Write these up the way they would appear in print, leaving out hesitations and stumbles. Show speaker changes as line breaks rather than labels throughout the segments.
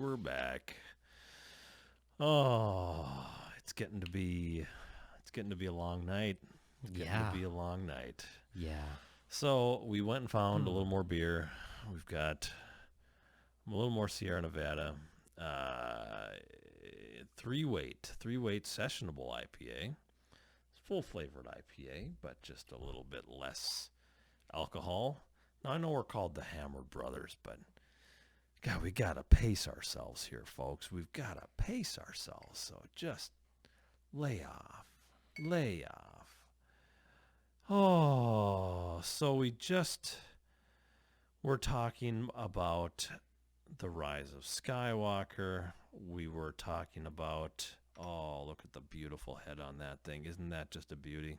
we're back. Oh, it's getting to be a long night.
Yeah.
To be a long night.
Yeah.
So we went and found a little more beer. We've got a little more Sierra Nevada. Three-weight sessionable IPA. Full-flavored IPA, but just a little bit less alcohol. Now, I know we're called the Hammered Brothers, but God, we got to pace ourselves here, folks. We've got to pace ourselves. So just lay off. Oh, so we're talking about the rise of Skywalker. We were talking about, look at the beautiful head on that thing. Isn't that just a beauty?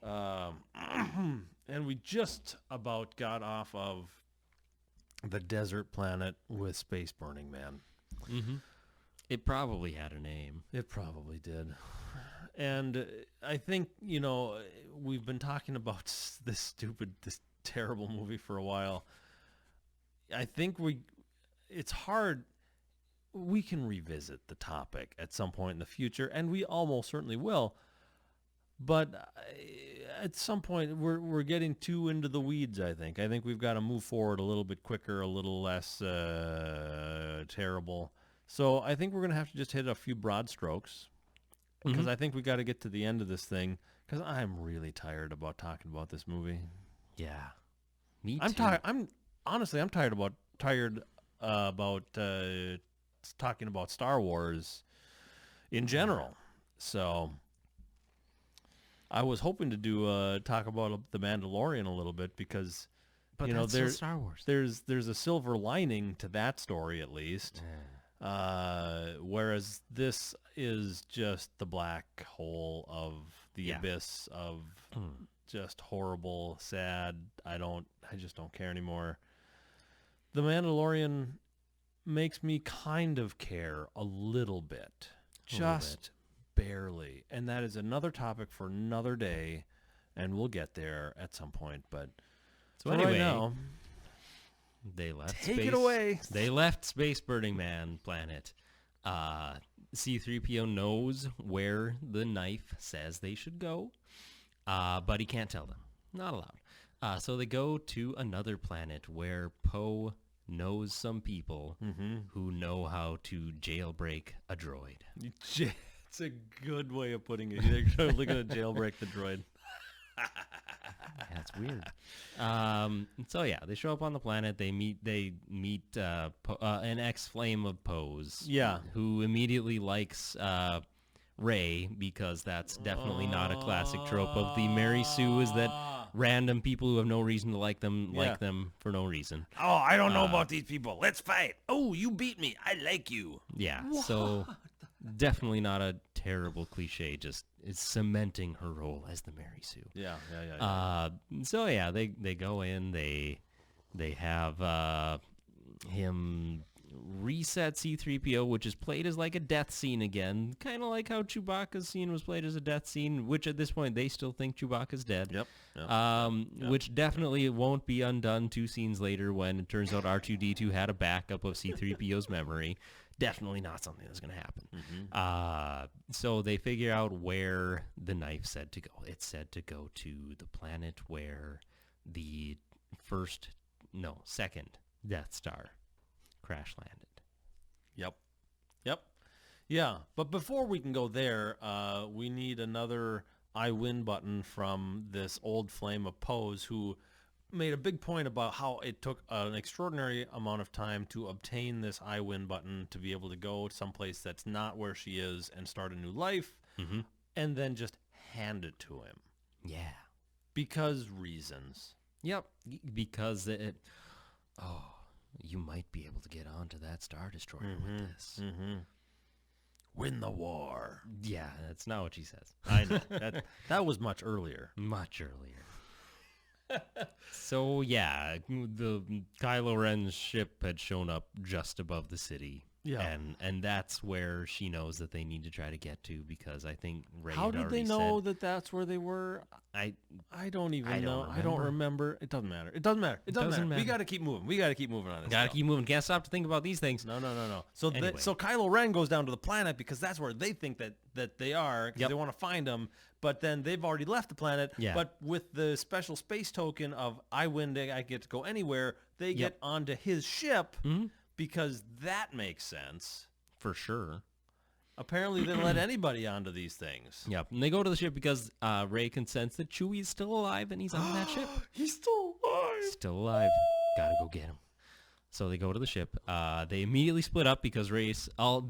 Lovely.
And we just about got off of the desert planet with Space Burning Man.
Mm-hmm. It probably had a name.
It probably did. And I think, we've been talking about this terrible movie for a while. I think it's hard. We can revisit the topic at some point in the future, and we almost certainly will. But at some point, we're getting too into the weeds, I think. I think we've got to move forward a little bit quicker, a little less terrible. So I think we're going to have to just hit a few broad strokes, because I think we got to get to the end of this thing, because I'm really tired about talking about this movie.
Yeah. Me too.
I'm tired. Honestly, I'm tired about talking about Star Wars in general. So I was hoping to do talk about The Mandalorian a little bit, because
that's still Star Wars.
There's a silver lining to that story, at least. Whereas this is just the black hole of the abyss of just horrible, sad. I just don't care anymore. The Mandalorian makes me kind of care a little bit. Just barely. And that is another topic for another day, and we'll get there at some point. But
so anyway,
right now,
they left
take it away.
They left Space Burning Man planet. C-3PO knows where the knife says they should go, but he can't tell them. Not allowed. So they go to another planet where Poe knows some people who know how to jailbreak a droid.
It's a good way of putting it. They're totally going to jailbreak the droid.
That's weird. So yeah, they show up on the planet. They meet an ex-flame of Poe's.
Yeah,
who immediately likes Rey, because that's definitely not a classic trope of the Mary Sue, is that random people who have no reason to like them for no reason.
Oh, I don't know about these people. Let's fight. Oh, you beat me. I like you.
Yeah, so definitely not a terrible cliche, just it's cementing her role as the Mary Sue.
Yeah.
So yeah, they go in, they have him reset C-3PO, which is played as like a death scene again, kind of like how Chewbacca's scene was played as a death scene, which at this point they still think Chewbacca's dead.
Yep.
Which definitely won't be undone 2 scenes later when it turns out R2-D2 had a backup of C-3PO's memory. Definitely not something that's going to happen. So they figure out where the knife said to go. It said to go to the planet where the second Death Star crash landed.
Yep. Yeah, but before we can go there, we need another I win button from this old flame of Poe's, who made a big point about how it took an extraordinary amount of time to obtain this I win button to be able to go someplace that's not where she is and start a new life, and then just hand it to him.
Yeah.
Because reasons.
Yep. Because you might be able to get onto that Star Destroyer with this.
Win the war.
Yeah, that's not what she says.
I know. That was much earlier.
Much earlier. So yeah, the Kylo Ren's ship had shown up just above the city,
Yeah.
And that's where she knows that they need to try to get to, because I think Ray
How
had
did
already
they know
said,
that that's where they were?
I
I don't even
I
know.
don't
I don't remember. It doesn't matter. It doesn't matter. It doesn't,
Doesn't
matter. We
matter.
got to keep moving. We got to keep moving on this.
gotta
deal.
keep moving. Can't stop to think about these things.
No. So
Anyway.
so Kylo Ren goes down to the planet because that's where they think that they are, because
Yep.
they want to find them. But then they've already left the planet.
Yeah.
But with the special space token of I win, I get to go anywhere, they get onto his ship because that makes sense.
For sure.
Apparently, they let anybody onto these things.
Yep. And they go to the ship because Ray can sense that Chewie is still alive and he's on that ship.
He's still alive.
Still alive. Gotta go get him. So they go to the ship. They immediately split up because Ray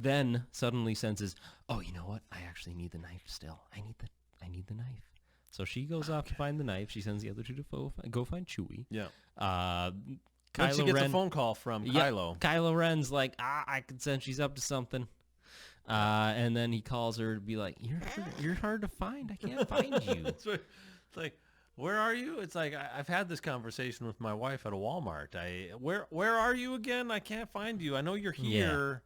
then suddenly senses, oh, you know what? I actually need the knife still. I need the knife. So she goes off to find the knife. She sends the other two to go find Chewie.
Yeah.
Kylo
Then she gets
Ren,
a phone call from Kylo.
Kylo Ren's like, I can sense she's up to something. And then he calls her to be like, you're hard to find. I can't find you.
That's right. It's like, where are you? It's like, I've had this conversation with my wife at a Walmart. Where are you again? I can't find you. I know you're here.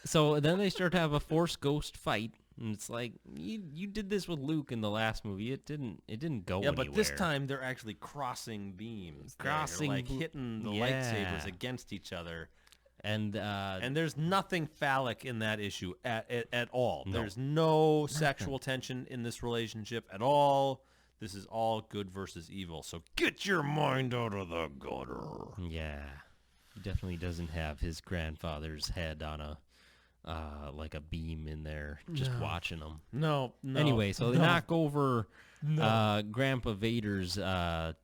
So then they start to have a Force ghost fight. And it's like, you did this with Luke in the last movie. It didn't go anywhere.
But this time they're actually crossing beams.
Crossing,
like hitting the lightsabers against each other.
And
there's nothing phallic in that issue at all.
No.
There's no sexual tension in this relationship at all. This is all good versus evil. So get your mind out of the gutter.
yeah, he definitely doesn't have his grandfather's head on a like a beam in there, just watching him.
No.
Anyway, so they knock over Grandpa Vader's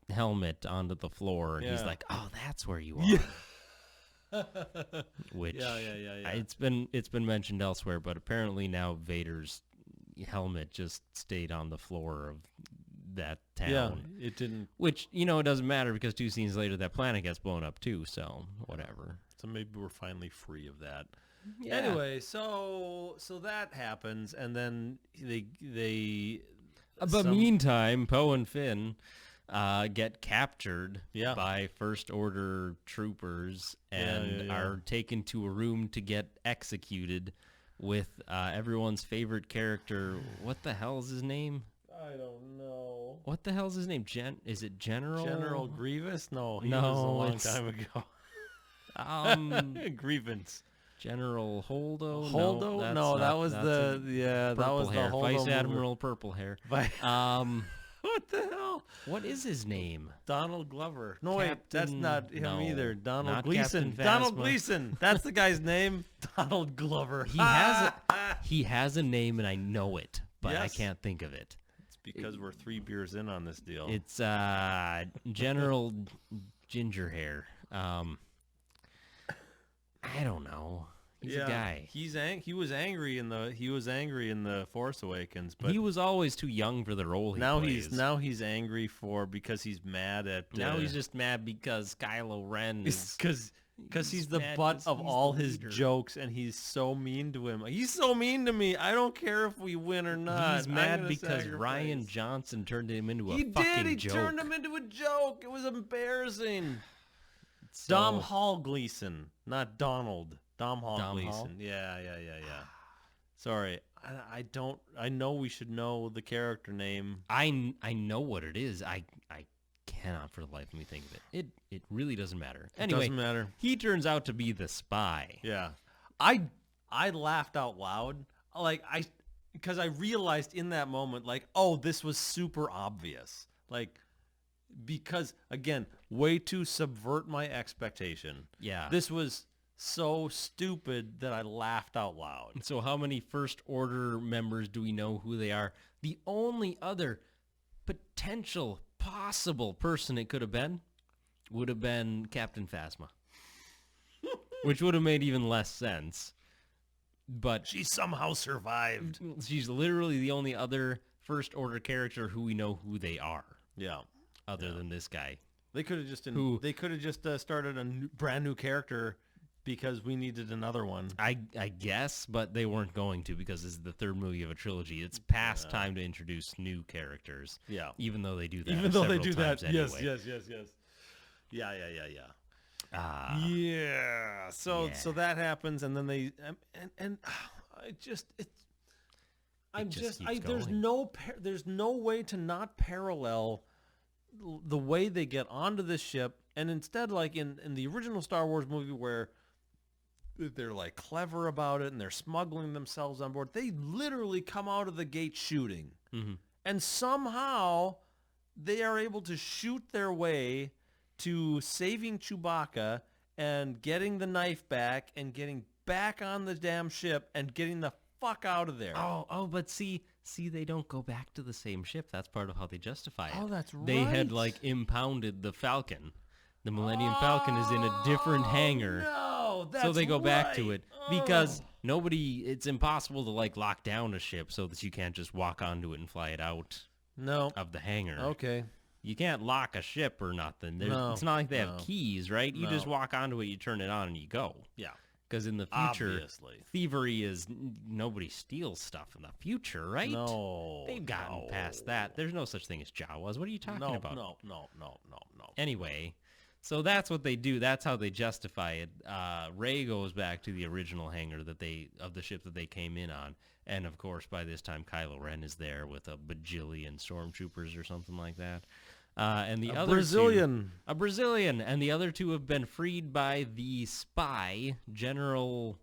helmet onto the floor, and he's
Yeah.
like, "Oh, that's where you are." Which
Yeah.
it's been mentioned elsewhere, but apparently now Vader's helmet just stayed on the floor of that town.
Yeah, it didn't.
Which, it doesn't matter because 2 scenes later that planet gets blown up too, so whatever.
So maybe we're finally free of that.
Yeah.
Anyway, so that happens, and then they
But meantime, Poe and Finn get captured
Yeah.
by First Order troopers and
Yeah.
are taken to a room to get executed with everyone's favorite character. What the hell is his name?
I don't know.
What the hell is his name? Is it General?
General Grievous? No, he
No,
was a long
it's-
time ago. Grievance.
General Holdo?
Holdo?
that's
No, that
not-
was
that's
the that
purple
was
hair.
the Holdo
Vice
movie.
Admiral Purple Hair.
What the hell?
What is his name?
Donald Glover. No, wait, that's
Captain-
not him
no,
either. Donald
not
Gleason.
Captain
Donald
Phasma.
Gleason. That's the guy's name. Donald Glover.
He has a name and I know it, but I
Yes.
can't think of it.
It's because we're 3 beers in on this deal.
It's General Ginger Hair. I don't know. He's a guy.
He was angry in the Force Awakens, but
He was always too young for the role he plays.
he's angry because he's mad at
Now he's just mad because Kylo Ren is...
because he's the
mad
butt
'cause
of
he's
all
the
his
leader.
jokes, and he's so mean to him. He's so mean to me. I don't care if we win or not.
He's
I'm
mad
gonna
because
sacrifice.
Ryan Johnson turned him into a
He
fucking
did. He
joke.
turned him into a joke. It was embarrassing.
So-
Dom Hall Gleason, not Donald. Dom Hall
Dom
Gleason.
Hall?
Yeah. Sorry. I don't. I know we should know the character name.
I know what it is. I cannot for the life of me think of it. It really doesn't matter. Anyway,
Doesn't matter.
he turns out to be the spy.
Yeah. I laughed out loud. Because I realized in that moment, oh, this was super obvious. Because again, way to subvert my expectation.
Yeah.
This was so stupid that I laughed out loud.
So how many First Order members do we know who they are? The only other potential possible person it could have been would have been Captain Phasma. Which would have made even less sense. But
She somehow survived.
she's literally the only other First Order character who we know who they are,
Yeah.
other than this guy.
They could have just
Who-
started a brand new character because we needed another one.
I guess, but they weren't going to because this is the third movie of a trilogy. It's past time to introduce new characters.
Yeah.
Even though they do that.
Even though they
several
do that.
times
Yes.
anyway.
Yeah. Yeah. So
Yeah.
that happens, and then they and I just
keeps
there's
going.
there's no way to not parallel the way they get onto this ship, and instead, like in the original Star Wars movie where they're like clever about it and they're smuggling themselves on board, they literally come out of the gate shooting, and somehow they are able to shoot their way to saving Chewbacca and getting the knife back and getting back on the damn ship and getting the fuck out of there.
But see, they don't go back to the same ship. That's part of how they justify it.
Oh, that's
They had
right.
like impounded the Falcon. The Millennium Falcon is in a different hangar.
No, that's
So they go back to
right.
it because it's impossible to like lock down a ship so that you can't just walk onto it and fly it out
No.
of the hangar.
Okay.
You can't lock a ship or nothing.
No,
It's not like they have
no,
keys, right? You
no.
just walk onto it, you turn it on, and you go.
Yeah.
Because in the future,
Obviously.
thievery is nobody steals stuff in the future, right?
No.
They've gotten past that. There's no such thing as Jawas. What are you talking about?
No.
Anyway, so that's what they do. That's how they justify it. Rey goes back to the original hangar of the ship that they came in on. And, of course, by this time, Kylo Ren is there with a bajillion stormtroopers or something like that. And the other
Brazilian.
a Brazilian, and the other two have been freed by the spy, General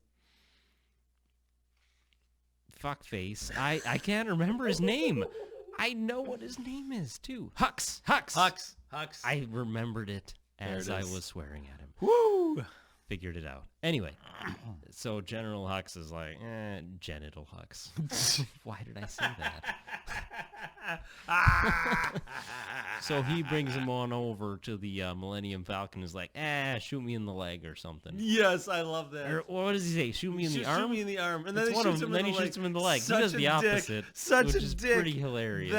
Fuckface. I can't remember his name. I know what his name is, too. Hux. I rememred it as I was swearing at him.
Woo!
Figured it out. Anyway, so General Hux is like, genital Hux. Why did I say that? So he brings him on over to the Millennium Falcon. Is like, shoot me in the leg or something.
Yes, I love that.
Or what does he say? Shoot me in the arm?
Shoot me in the arm. And then
It's
he
one of
shoots
them-
him in
then
the
he
leg.
shoots him in the leg. He
Such
does
a
the
dick.
opposite,
Such
which
a
is
dick.
pretty hilarious.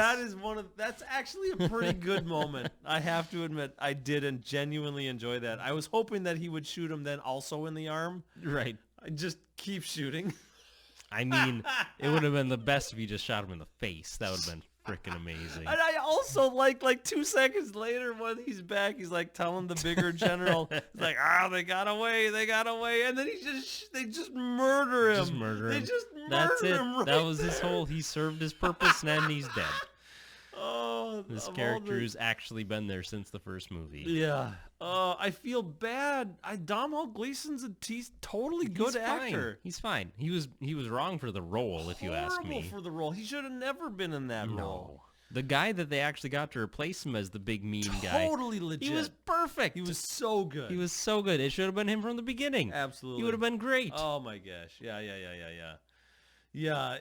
That's actually a pretty good moment. I have to admit, I did and genuinely enjoy that. I was hoping that he would shoot him then also in the arm.
Right.
I just keep shooting.
I mean, it would have been the best if you just shot him in the face. That would have been freaking amazing.
And I also like 2 seconds later when he's back, he's like telling the bigger general, he's like, they got away, and then they just murder him.
Just murder him.
They just
That's
murder
it.
him. Right
That was his whole. He served his purpose, and then he's dead.
Oh,
This
of all
character
the-
has actually been there since the first movie.
Yeah. I feel bad. Domhnall Gleeson's he's totally good
He's fine.
actor.
He's fine. He was wrong for the role, if you ask me.
Horrible for the role. He should have never been in that role.
No. The guy that they actually got to replace him as the big mean guy.
Totally legit.
He was perfect.
He was so good.
He was so good. It should have been him from the beginning.
Absolutely.
He would have been great.
Oh my gosh. Yeah. Yeah,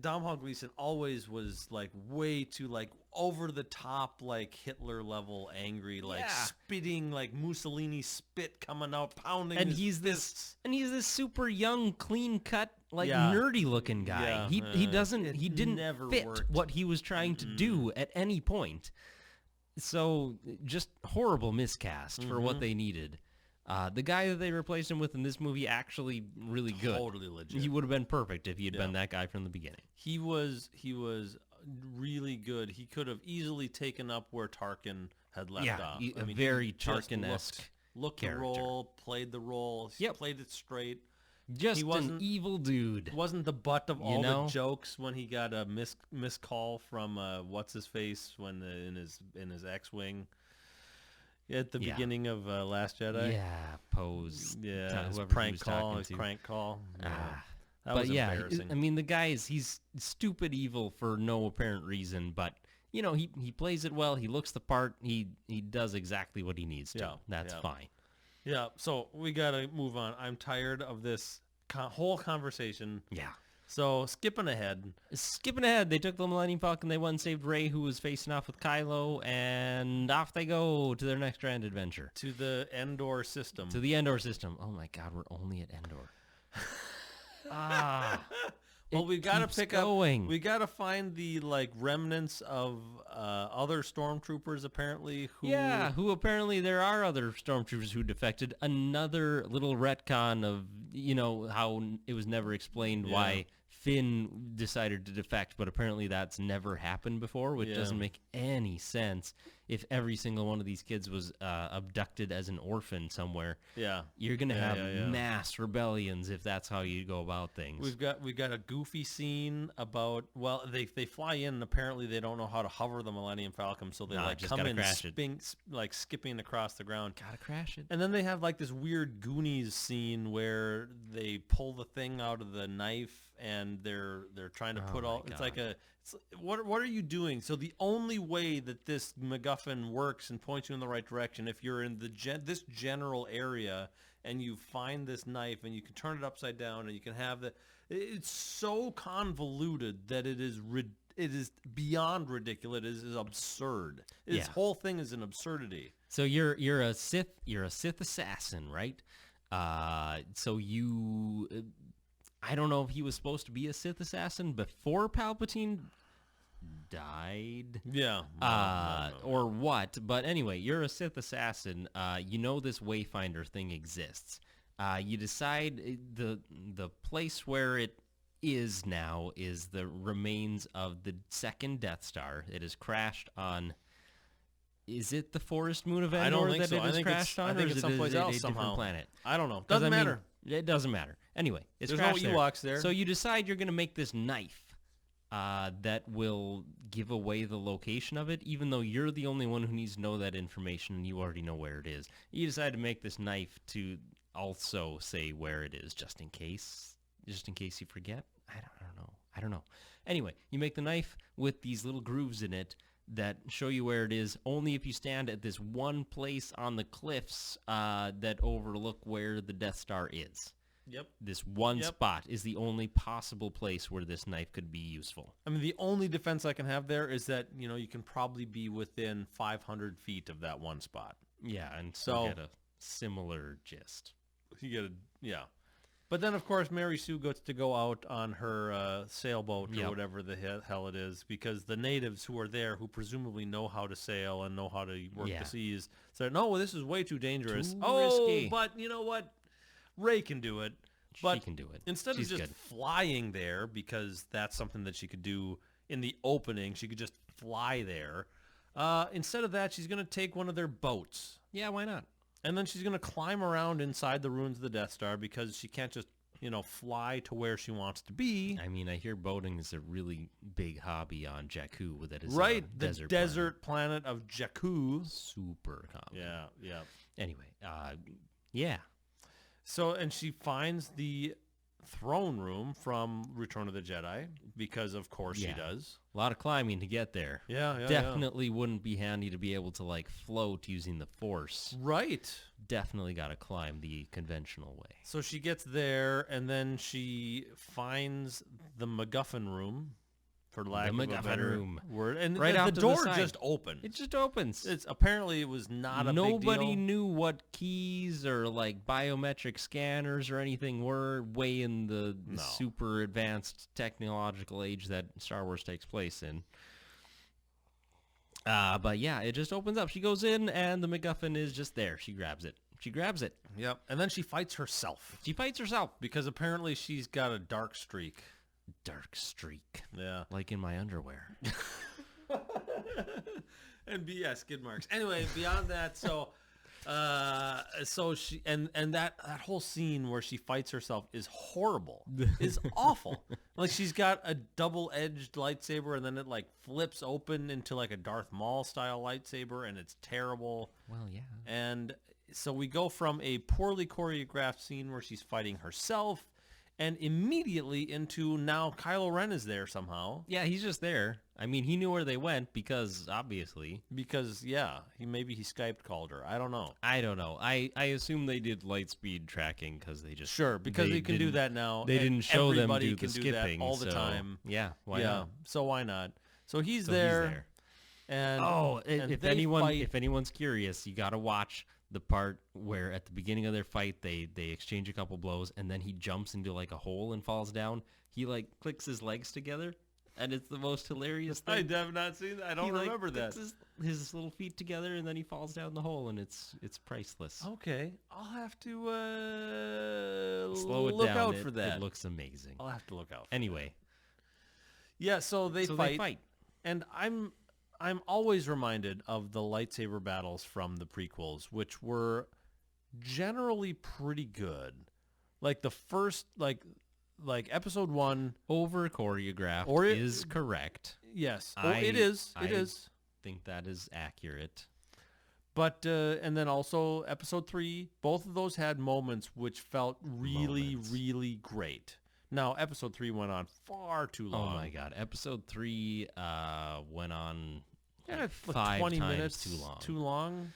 Domhnall Gleeson always was like way too like over the top, like Hitler level angry, like
Yeah.
spitting like Mussolini spit coming out, pounding.
and
his
he's
fists.
this super young, clean cut, like
Yeah.
nerdy looking guy.
Yeah,
He
it
didn't
never
fit
worked.
what he was trying to do at any point. So just horrible miscast for what they needed. The guy that they replaced him with in this movie actually really good.
Totally legit.
He would have been perfect if he had been that guy from the beginning.
He was really good. He could have easily taken up where Tarkin had left off.
A very
he just
Tarkin-esque
looked the
character.
role, played the role,
Yep.
played it straight.
Just
He
an
wasn't-
evil dude.
Wasn't the butt of all
know?
the jokes when he got a missed call from what's his face when in his X-wing at the
Yeah.
beginning of Last Jedi.
Yeah, pose.
Yeah, his
whoever he
prank
was
call,
talking
his
to.
crank call. Yeah. That
But
was
yeah,
embarrassing.
I mean, the guy he's stupid evil for no apparent reason, but you know, he plays it well. He looks the part. He does exactly what he needs to.
Yeah,
That's
yeah.
fine.
Yeah, so we gotta move on. I'm tired of this whole conversation.
Yeah.
So skipping ahead.
Skipping ahead, they took the Millennium Falcon. They went and saved Rey, who was facing off with Kylo, and off they go to their next grand adventure.
To the Endor system.
To the Endor system. Oh my God, we're only at Endor.
Well, we gotta
keeps
pick
going.
up. We gotta find the like remnants of other stormtroopers apparently.
Who apparently there are other stormtroopers who defected. Another little retcon of, you know, how it was never explained why Finn decided to defect, but apparently that's never happened before, which
Yeah.
doesn't make any sense. if every single one of these kids was abducted as an orphan somewhere.
Yeah.
You're going to
Yeah,
have
yeah, yeah.
mass rebellions if that's how you go about things.
We've got a goofy scene about, well, they fly in and apparently they don't know how to hover the Millennium Falcon, so they
Nah,
like
just
come
gotta
in
crash it.
like skipping across the ground.
Gotta crash it.
And then they have like this weird Goonies scene where they pull the thing out of the knife and they're trying to put
my
all. It's
God.
like what are you doing? So the only way that this MacGuffin works and points you in the right direction, if you're in this general area and you find this knife and you can turn it upside down and you can have it's so convoluted that it is beyond ridiculous. It is absurd. This whole thing is an absurdity.
So you're a Sith assassin, right? So you I don't know if he was supposed to be a Sith assassin before Palpatine died.
Yeah.
Or what, but anyway, you're a Sith assassin. You know this Wayfinder thing exists. You decide the place where it is now is the remains of the second Death Star. It has crashed on. Is it the forest moon of Endor
I don't think
that
so.
it
I
has
think
crashed on,
I think
or
it's
is it
someplace else
a different
somehow.
planet?
I don't know.
'Cause,
Doesn't
I mean,
matter.
It doesn't matter. Anyway, it's
There's no
crashed there.
Ewoks there.
So you decide you're going to make this knife that will give away the location of it, even though you're the only one who needs to know that information and you already know where it is. You decide to make this knife to also say where it is, just in case you forget. I don't know. Anyway, you make the knife with these little grooves in it that show you where it is only if you stand at this one place on the cliffs that overlook where the Death Star is.
Yep.
This one spot is the only possible place where this knife could be useful.
I mean, the only defense I can have there is that, you can probably be within 500 feet of that one spot.
Yeah, and so get a similar gist.
You get But then, of course, Mary Sue gets to go out on her sailboat or whatever the hell it is, because the natives who are there, who presumably know how to sail and know how to work the seas, said, no, this is way too dangerous.
Too risky.
But you know what? Ray can do it. But
she can do it.
Instead
She's
of just flying there, because that's something that she could do in the opening, she could just fly there. Instead of that, she's going to take one of their boats.
Yeah, why not?
And then she's going to climb around inside the ruins of the Death Star, because she can't just, fly to where she wants to be.
I mean, I hear boating is a really big hobby on Jakku. That is
right,
a
the desert planet of Jakku.
Super common.
Yeah.
Anyway, yeah.
So, and she finds the throne room from Return of the Jedi, because of course she does.
A lot of climbing to get there.
Yeah.
Definitely wouldn't be handy to be able to float using the Force.
Right.
Definitely got to climb the conventional way.
So she gets there, and then she finds the MacGuffin room, for lack of a better word. And
right
the
off to
door
the side.
just opened.
It just opens.
It's apparently it was not a big deal.
Nobody knew what keys or biometric scanners or anything were way in the super advanced technological age that Star Wars takes place in. But yeah, it just opens up. She goes in and the MacGuffin is just there. She grabs it.
Yep. And then she fights herself. Because apparently she's got a dark streak.
Yeah. Like in my underwear.
And skid marks. Anyway, beyond that, so she and that whole scene where she fights herself is horrible. Is awful. She's got a double-edged lightsaber, and then it flips open into a Darth Maul style lightsaber, and it's terrible.
Well, yeah.
And so we go from a poorly choreographed scene where she's fighting herself, and immediately into now Kylo Ren is there somehow.
Yeah, he's just there. I mean, he knew where they went because, obviously.
Because, maybe he Skype called her. I don't know.
I assume they did lightspeed tracking because they just...
Sure, because they can do that now.
They didn't show them do the
skipping
that
all the time.
Yeah, why not?
So why not? So he's there. And
if anyone's curious, you got to watch the part where at the beginning of their fight they exchange a couple blows, and then he jumps into a hole and falls down. He clicks his legs together, and it's the most hilarious thing.
I have not seen that. I don't remember that.
His little feet together, and then he falls down the hole, and it's priceless.
Okay, I'll have to
slow it
look
down.
out for that.
It looks amazing.
I'll have to look out.
Anyway,
so they fight, and I'm always reminded of the lightsaber battles from the prequels, which were generally pretty good. Like the first, like episode 1,
Over choreographed
Or it-
is correct.
yes,
I-
it is,
I-
it is.
Think that is accurate.
But and then also episode 3, both of those had moments which felt really,
Moments.
really great. Now episode 3 went on far too long.
Oh my god, episode 3 went on
Yeah,
like
like
5
20
times
minutes
too long.
Too long.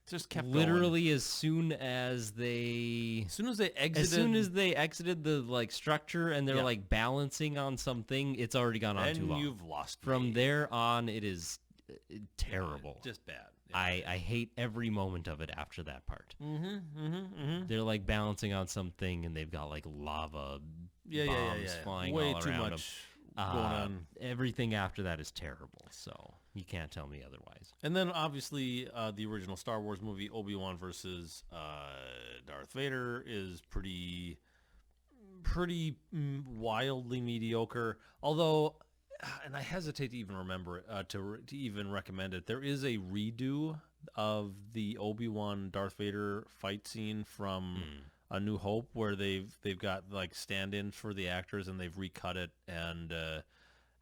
Just kept
Literally as soon as they
going. As soon as they exited,
exited the like structure and they're
Yeah.
like balancing on something, it's already gone on
then
too long.
you've lost
From
me.
there on, it is terrible.
Just bad. Yeah.
I hate every moment of it after that part. They're like balancing on something and they've got like lava bombs flying
Way
all
too
around
much
them.
going on.
Everything after that is terrible, so you can't tell me otherwise.
And then obviously the original Star Wars movie Obi-Wan versus Darth Vader is pretty wildly mediocre. Although, and I hesitate to even remember it, to even recommend it. There is a redo of the Obi-Wan Darth Vader fight scene from A New Hope, where they've got like stand-ins for the actors and they've recut it, and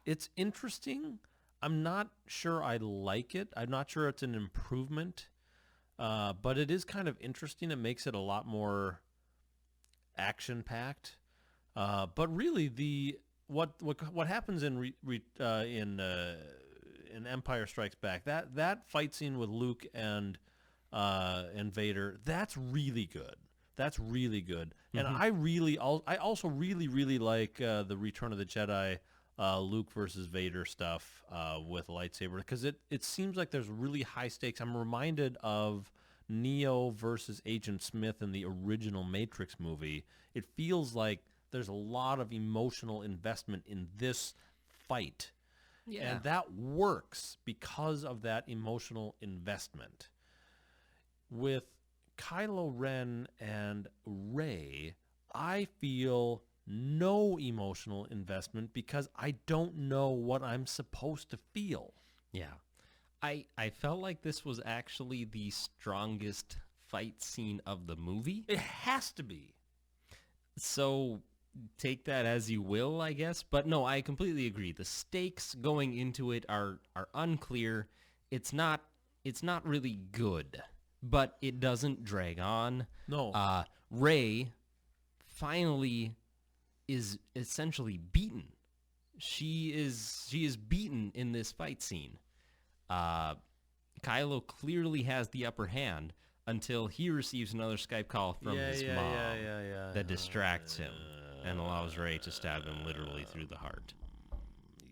it's interesting. I'm not sure I like it. I'm not sure it's an improvement, but it is kind of interesting. It makes it a lot more action-packed. But really, what happens in Empire Strikes Back, that fight scene with Luke and Vader, that's really good. That's really good. And I also really like the Return of the Jedi. Luke versus Vader stuff with lightsaber, because it seems like there's really high stakes. I'm reminded of Neo versus Agent Smith in the original Matrix movie. It feels like there's a lot of emotional investment in this fight.
Yeah.
And that works because of that emotional investment. With Kylo Ren and Rey, I feel no emotional investment because I don't know what I'm supposed to feel.
Yeah. I felt like this was actually the strongest fight scene of the movie.
It has to be.
So take that as you will, I guess. But no, I completely agree. The stakes going into it are unclear. It's not really good, but it doesn't drag on.
No.
Rey finally is essentially beaten. She is beaten in this fight scene. Kylo clearly has the upper hand until he receives another Skype call from his mom that distracts him and allows Rey to stab him literally through the heart.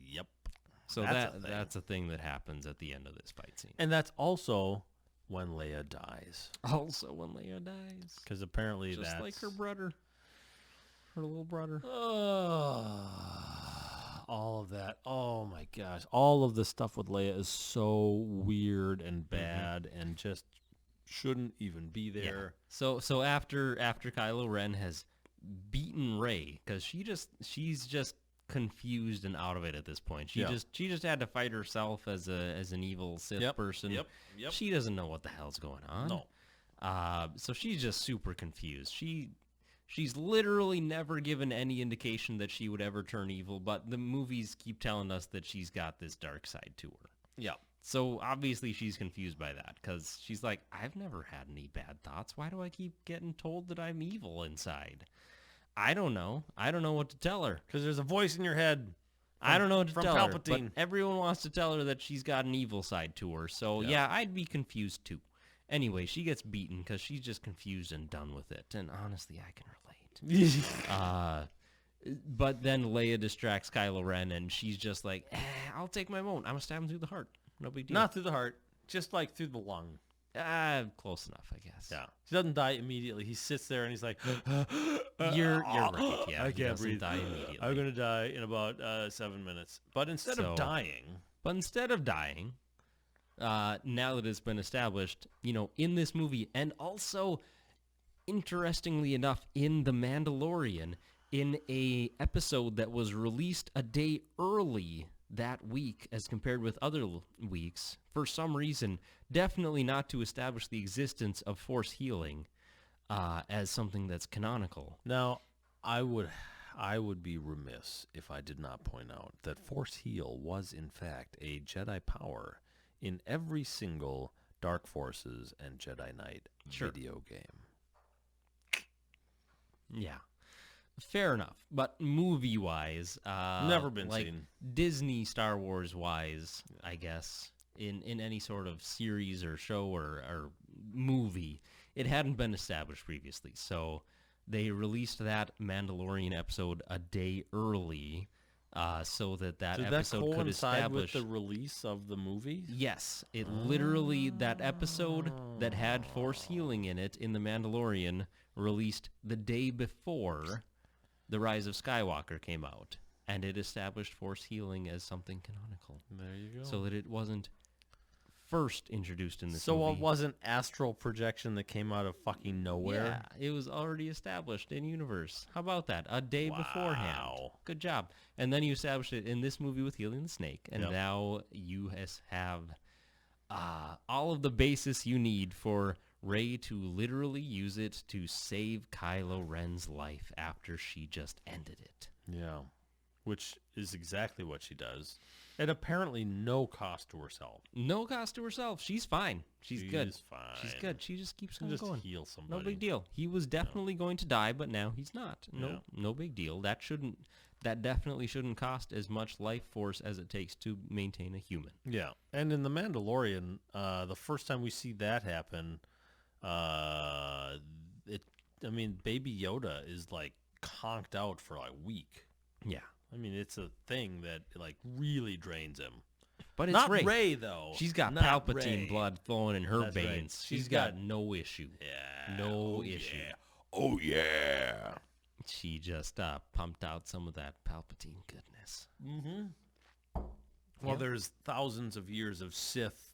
Yep.
So
That's
that's a thing that happens at the end of this fight scene.
And that's also when Leia dies.
Also when Leia dies.
Because apparently
Just
that's...
like her brother. Her little brother.
All of that. Oh my gosh. All of the stuff with Leia is so weird and bad and just shouldn't even be there.
Yeah. So after Kylo Ren has beaten Rey, because she's just confused and out of it at this point. She just had to fight herself as an evil Sith person.
Yep.
She doesn't know what the hell's going on.
No.
So she's just super confused. She's literally never given any indication that she would ever turn evil, but the movies keep telling us that she's got this dark side to her.
Yeah.
So obviously she's confused by that, because she's like, I've never had any bad thoughts. Why do I keep getting told that I'm evil inside? I don't know. I don't know what to tell her.
Because there's a voice in your head.
I don't know what to
from
tell
Palpatine.
her, but everyone wants to tell her that she's got an evil side to her. So yeah, I'd be confused too. Anyway, she gets beaten because she's just confused and done with it. And honestly, I can relate. But then Leia distracts Kylo Ren, and she's just like, I'll take my moment. I'm going to stab him through the heart. No big deal.
Not through the heart, just like through the lung.
Close enough, I guess.
Yeah. He doesn't die immediately. He sits there and he's like,
You're right. Yeah,
I
he
can't
doesn't
breathe.
die immediately.
I'm going to die in about 7 minutes. But instead of dying...
Now that it's been established, in this movie, and also, interestingly enough, in The Mandalorian, in a episode that was released a day early that week as compared with other weeks, for some reason, definitely not to establish the existence of Force healing as something that's canonical.
Now, I would be remiss if I did not point out that Force Heal was, in fact, a Jedi power in every single Dark Forces and Jedi Knight video game.
Yeah. Fair enough. But movie-wise,
Never been seen.
Disney Star Wars-wise, I guess, in any sort of series or show or movie, it hadn't been established previously. So they released that Mandalorian episode a day early so that
Did
episode
that
could
coincide
establish...
with the release of the movie?
Yes. It literally, that episode that had Force healing in it in The Mandalorian released the day before The Rise of Skywalker came out, and it established Force healing as something canonical.
There you go.
So that it wasn't first introduced in this
So
movie.
it wasn't astral projection that came out of fucking nowhere?
Yeah, it was already established in universe. How about that? A day beforehand. Good job. And then you established it in this movie with healing the snake, and now you have all of the basis you need for Rey to literally use it to save Kylo Ren's life after she just ended it.
Yeah. Which is exactly what she does. At apparently no cost to herself.
No cost to herself. She's fine. She's good.
Fine.
She's good. She just keeps on
Just
going.
heal somebody.
No big deal. He was definitely going to die, but now he's not. No big deal. That definitely shouldn't cost as much life force as it takes to maintain a human.
Yeah. And in The Mandalorian, the first time we see that happen, Baby Yoda is like conked out for like a week.
Yeah.
I mean, it's a thing that like really drains him.
But it's
not
Rey.
Rey though.
She's got
Not
Palpatine
Rey.
blood flowing in her
That's right.
veins.
She's
She's got
got-
no issue.
Yeah.
No issue.
Yeah. Oh yeah.
She just pumped out some of that Palpatine goodness.
Mm-hmm. Well, there's thousands of years of Sith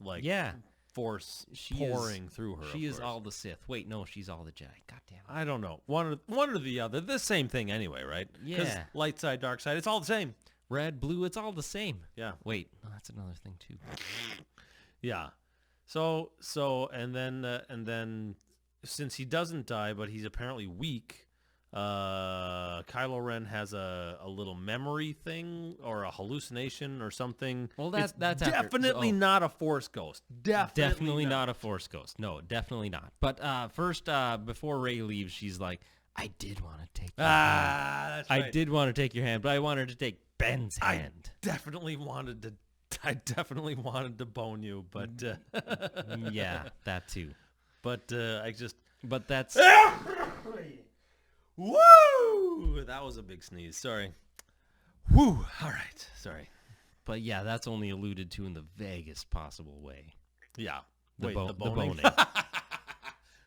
force
She
pouring
is,
through her.
She
of
is
course.
all the Sith. Wait, no, she's all the Jedi. God damn it.
I don't know. One or the other. The same thing anyway, right? 'Cause
Yeah.
light side, dark side. It's all the same.
Red, blue, it's all the same.
Yeah.
Wait, no, that's another thing too.
Yeah. So and then since he doesn't die, but he's apparently weak, Kylo Ren has a little memory thing or a hallucination or something.
Well,
It's
that's after-
definitely not a Force ghost.
Definitely not a Force ghost. No, definitely not. But first, before Rey leaves, she's like, I did want to take your hand.
That's right.
I did want to take your hand, but I wanted to take Ben's hand.
Definitely wanted to bone you, but
Yeah, that too.
but I just
But that's...
woo! That was a big sneeze. Sorry. Woo! All right. Sorry.
But yeah, that's only alluded to in the vaguest possible way.
Yeah.
The
Wait, the boning?
boning.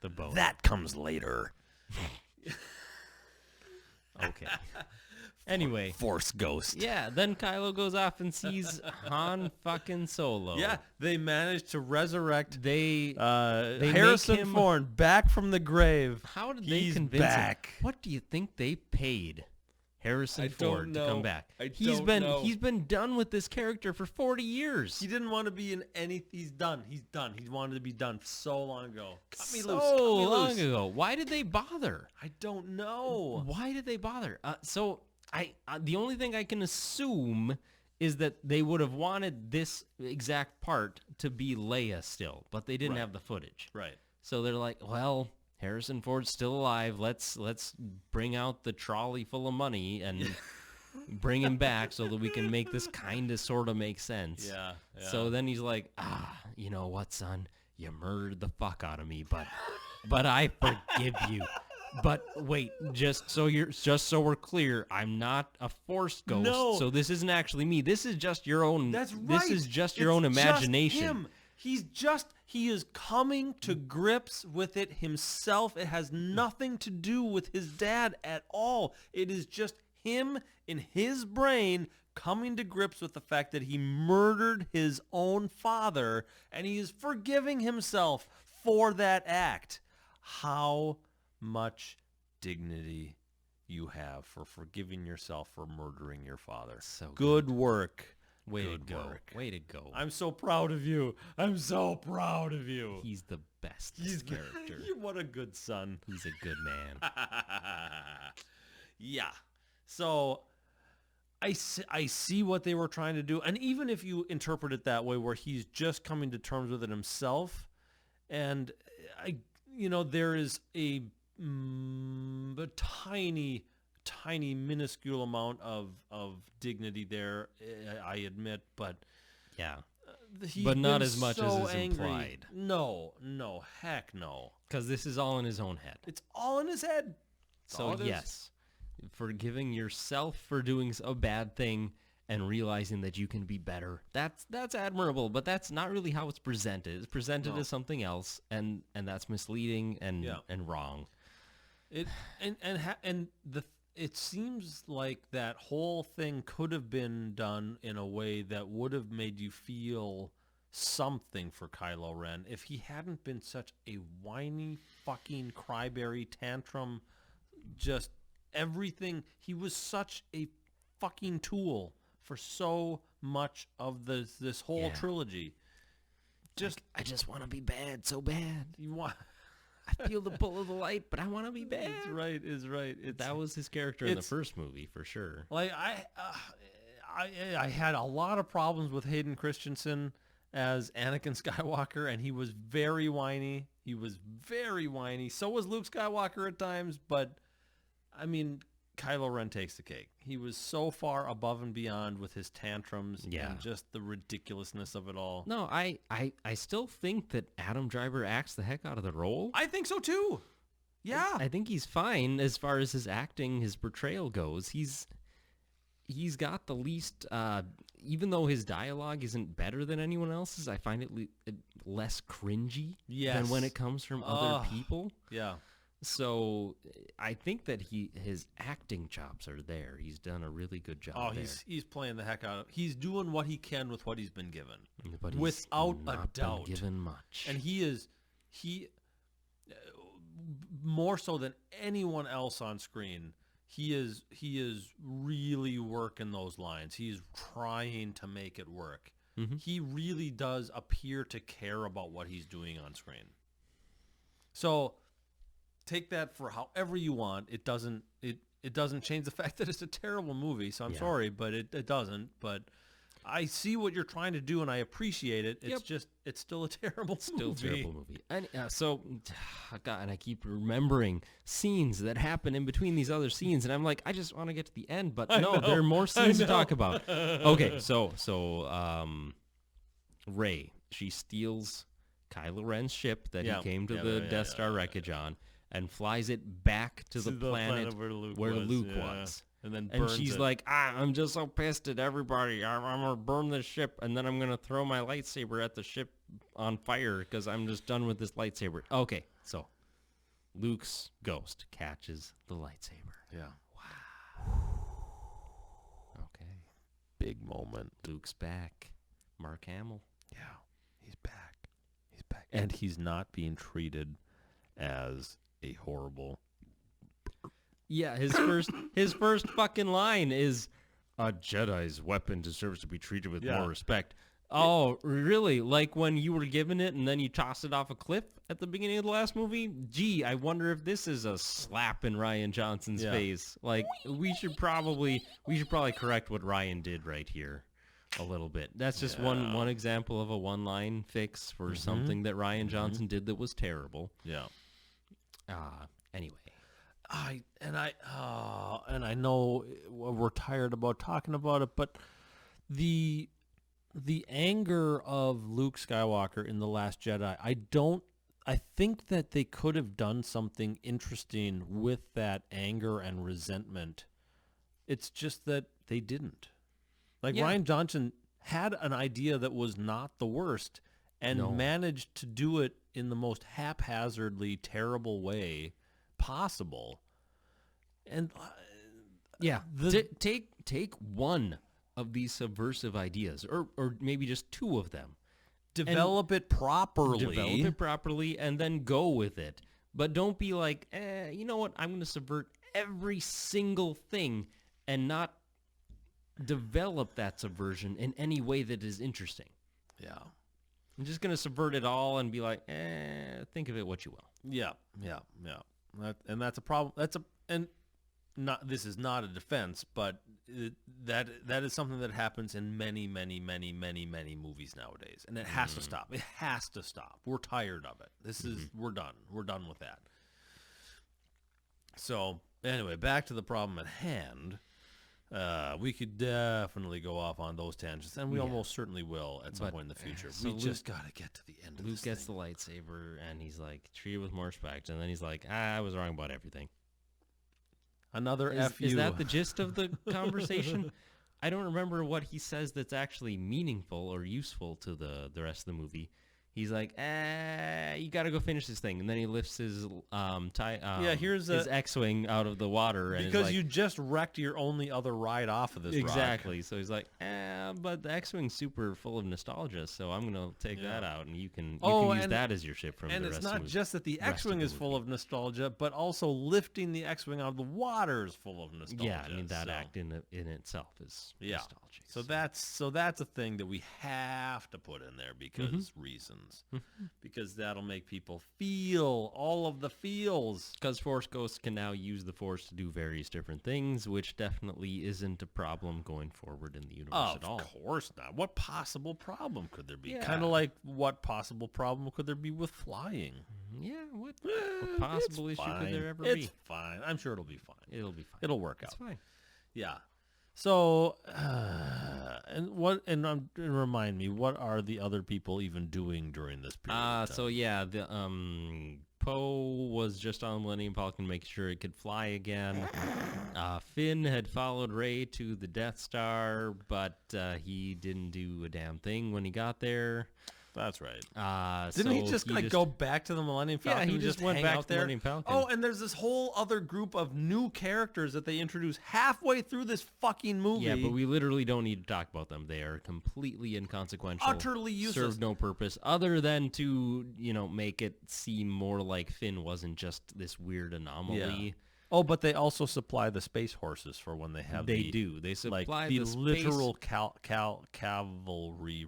The boning.
That comes later.
Okay. Anyway.
Force ghost.
Yeah, then Kylo goes off and sees Han fucking Solo.
Yeah, they managed to resurrect
They
Harrison
make him-
Ford back from the grave.
How did they
He's
convince
back.
him? What do you think they paid Harrison
I
Ford
don't
to come
know.
back?
I
He's
don't
been
know.
he's been done with this character for 40 years.
He didn't want to be in any. He's done. He's done. He wanted to be done so long ago. Cut me
so
loose. Cut me
long
loose.
ago. Why did they bother?
I don't know.
Why did they bother? The only thing I can assume is that they would have wanted this exact part to be Leia still, but they didn't
Right.
have the footage.
Right.
So they're like, well, Harrison Ford's still alive. Let's bring out the trolley full of money and bring him back so that we can make this kind of sort of make sense.
Yeah.
So then he's like, you know what, son? You murdered the fuck out of me, but I forgive you. But wait, just so we're clear, I'm not a Force ghost.
No.
So this isn't actually me. This is just your own.
That's right.
This is just your own imagination.
Just him. He is coming to grips with it himself. It has nothing to do with his dad at all. It is just him in his brain coming to grips with the fact that he murdered his own father, and he is forgiving himself for that act. How much dignity you have for forgiving yourself for murdering your father.
So
good work.
Way
Good
to go.
work.
Way to go.
I'm so proud of you. I'm so proud of you.
He's the best character.
What a good son.
He's a good man.
Yeah. So I see what they were trying to do. And even if you interpret it that way, where he's just coming to terms with it himself, and there is a tiny, minuscule amount of dignity there, I admit, but
Yeah.
he's
But not
been
as much
so
as is
angry.
implied.
No, heck no.
Because this is all in his own head.
It's all in his head. That's all
So
it is.
yes, forgiving yourself for doing a bad thing and realizing that you can be better. That's admirable, but that's not really how it's presented. It's presented as something else, and that's misleading and wrong.
It seems like that whole thing could have been done in a way that would have made you feel something for Kylo Ren if he hadn't been such a whiny fucking cryberry tantrum. Just everything. He was such a fucking tool for so much of this whole trilogy.
I just want to be bad so bad.
You want.
I feel the pull of the light, but I want to be bad.
Is right.
That was his character in the first movie, for sure.
Like I had a lot of problems with Hayden Christensen as Anakin Skywalker, and he was very whiny. So was Luke Skywalker at times, but I mean, Kylo Ren takes the cake. He was so far above and beyond with his tantrums and just the ridiculousness of it all.
No, I still think that Adam Driver acts the heck out of the role.
I think so too. Yeah.
I think he's fine as far as his acting, his portrayal goes. He's got the least, even though his dialogue isn't better than anyone else's, I find it less cringy than when it comes from other people.
Yeah.
So I think that his acting chops are there. He's done a really good job.
Oh,
there.
he's playing the heck out of it. He's doing what he can with what he's been given,
but
without
he's
a
not
doubt.
been given much,
and he more so than anyone else on screen. He is really working those lines. He's trying to make it work. Mm-hmm. He really does appear to care about what he's doing on screen. So take that for however you want. It doesn't change the fact that it's a terrible movie. So I'm sorry, but it doesn't. But I see what you're trying to do, and I appreciate it. It's just it's still a terrible movie.
Still a terrible movie. And God, and I keep remembering scenes that happen in between these other scenes, and I'm like, I just want to get to the end, but no, there are more scenes to talk about. Okay, so Rey, she steals Kylo Ren's ship that he came to the Death Star wreckage on, and flies it back to the planet where Luke was.
And then
she's like, I'm just so pissed at everybody. I'm going to burn this ship, and then I'm going to throw my lightsaber at the ship on fire because I'm just done with this lightsaber. Okay, so Luke's ghost catches the lightsaber.
Yeah.
Wow. Okay.
Big moment.
Luke's back. Mark Hamill.
Yeah, he's back. He's back. And he's not being treated as a horrible...
Yeah, his first fucking line is, "A Jedi's weapon deserves to be treated with more respect." Oh, really? Like when you were given it and then you tossed it off a cliff at the beginning of the last movie? Gee, I wonder if this is a slap in Rian Johnson's face. Like we should probably correct what Ryan did right here a little bit. That's just one example of a one-line fix for something that Rian Johnson did that was terrible.
Yeah.
Anyway.
I know we're tired about talking about it, but the anger of Luke Skywalker in The Last Jedi, I think that they could have done something interesting with that anger and resentment. It's just that they didn't. Like Rian Johnson had an idea that was not the worst and managed to do it in the most haphazardly terrible way possible. And
take one of these subversive ideas, or maybe just two of them,
develop it properly,
and then go with it. But don't be like, you know what, I'm going to subvert every single thing and not develop that subversion in any way that is interesting.
Yeah.
I'm just going to subvert it all and be like, think of it what you will.
Yeah. And that's a problem. This is not a defense, but that is something that happens in many movies nowadays, and it has to stop. It has to stop. We're tired of it. We're done. We're done with that. So anyway, back to the problem at hand. We could definitely go off on those tangents, and we almost certainly will at some point in the future.
So
we just got to get to the end of
Luke
this
gets
thing.
the lightsaber, and he's like, treat it with more respect. And then he's like, I was wrong about everything.
Another F you.
Is that the gist of the conversation? I don't remember what he says that's actually meaningful or useful to the rest of the movie. He's like, you got to go finish this thing. And then he lifts his
here's
his X-Wing out of the water. And
because
like,
you just wrecked your only other ride off of this
exactly.
ride.
So he's like, but the X-Wing's super full of nostalgia, so I'm going to take that out, and you can use that as your ship from the rest of the movie.
And it's not just that the X-Wing is full of nostalgia, but also lifting the X-Wing out of the water is full of nostalgia.
Yeah, I mean, that act in itself is nostalgia.
So that's a thing that we have to put in there because reasons. Because that'll make people feel all of the feels.
Because Force Ghosts can now use the Force to do various different things, which definitely isn't a problem going forward in the universe at all.
Of course not. What possible problem could there be?
Yeah.
Kind of like what possible problem could there be with flying?
Yeah, what possible issue could there ever be?
It's fine. I'm sure it'll be fine.
It'll be fine.
It'll work out.
It's fine.
Yeah. So, and remind me, what are the other people even doing during this period of time?
So yeah, the Poe was just on Millennium Falcon making sure it could fly again. Finn had followed Rey to the Death Star, but he didn't do a damn thing when he got there.
That's right.
Didn't
he just go back to the Millennium Falcon?
Yeah, he just went
hang
back
out
to the
there?
Millennium Falcon.
Oh, and there's this whole other group of new characters that they introduce halfway through this fucking movie.
Yeah, but we literally don't need to talk about them. They are completely inconsequential.
Utterly useless.
Serve no purpose other than to, make it seem more like Finn wasn't just this weird anomaly.
Yeah. Oh, but they also supply the space horses for when they have
They do. They supply
the
the
literal cavalry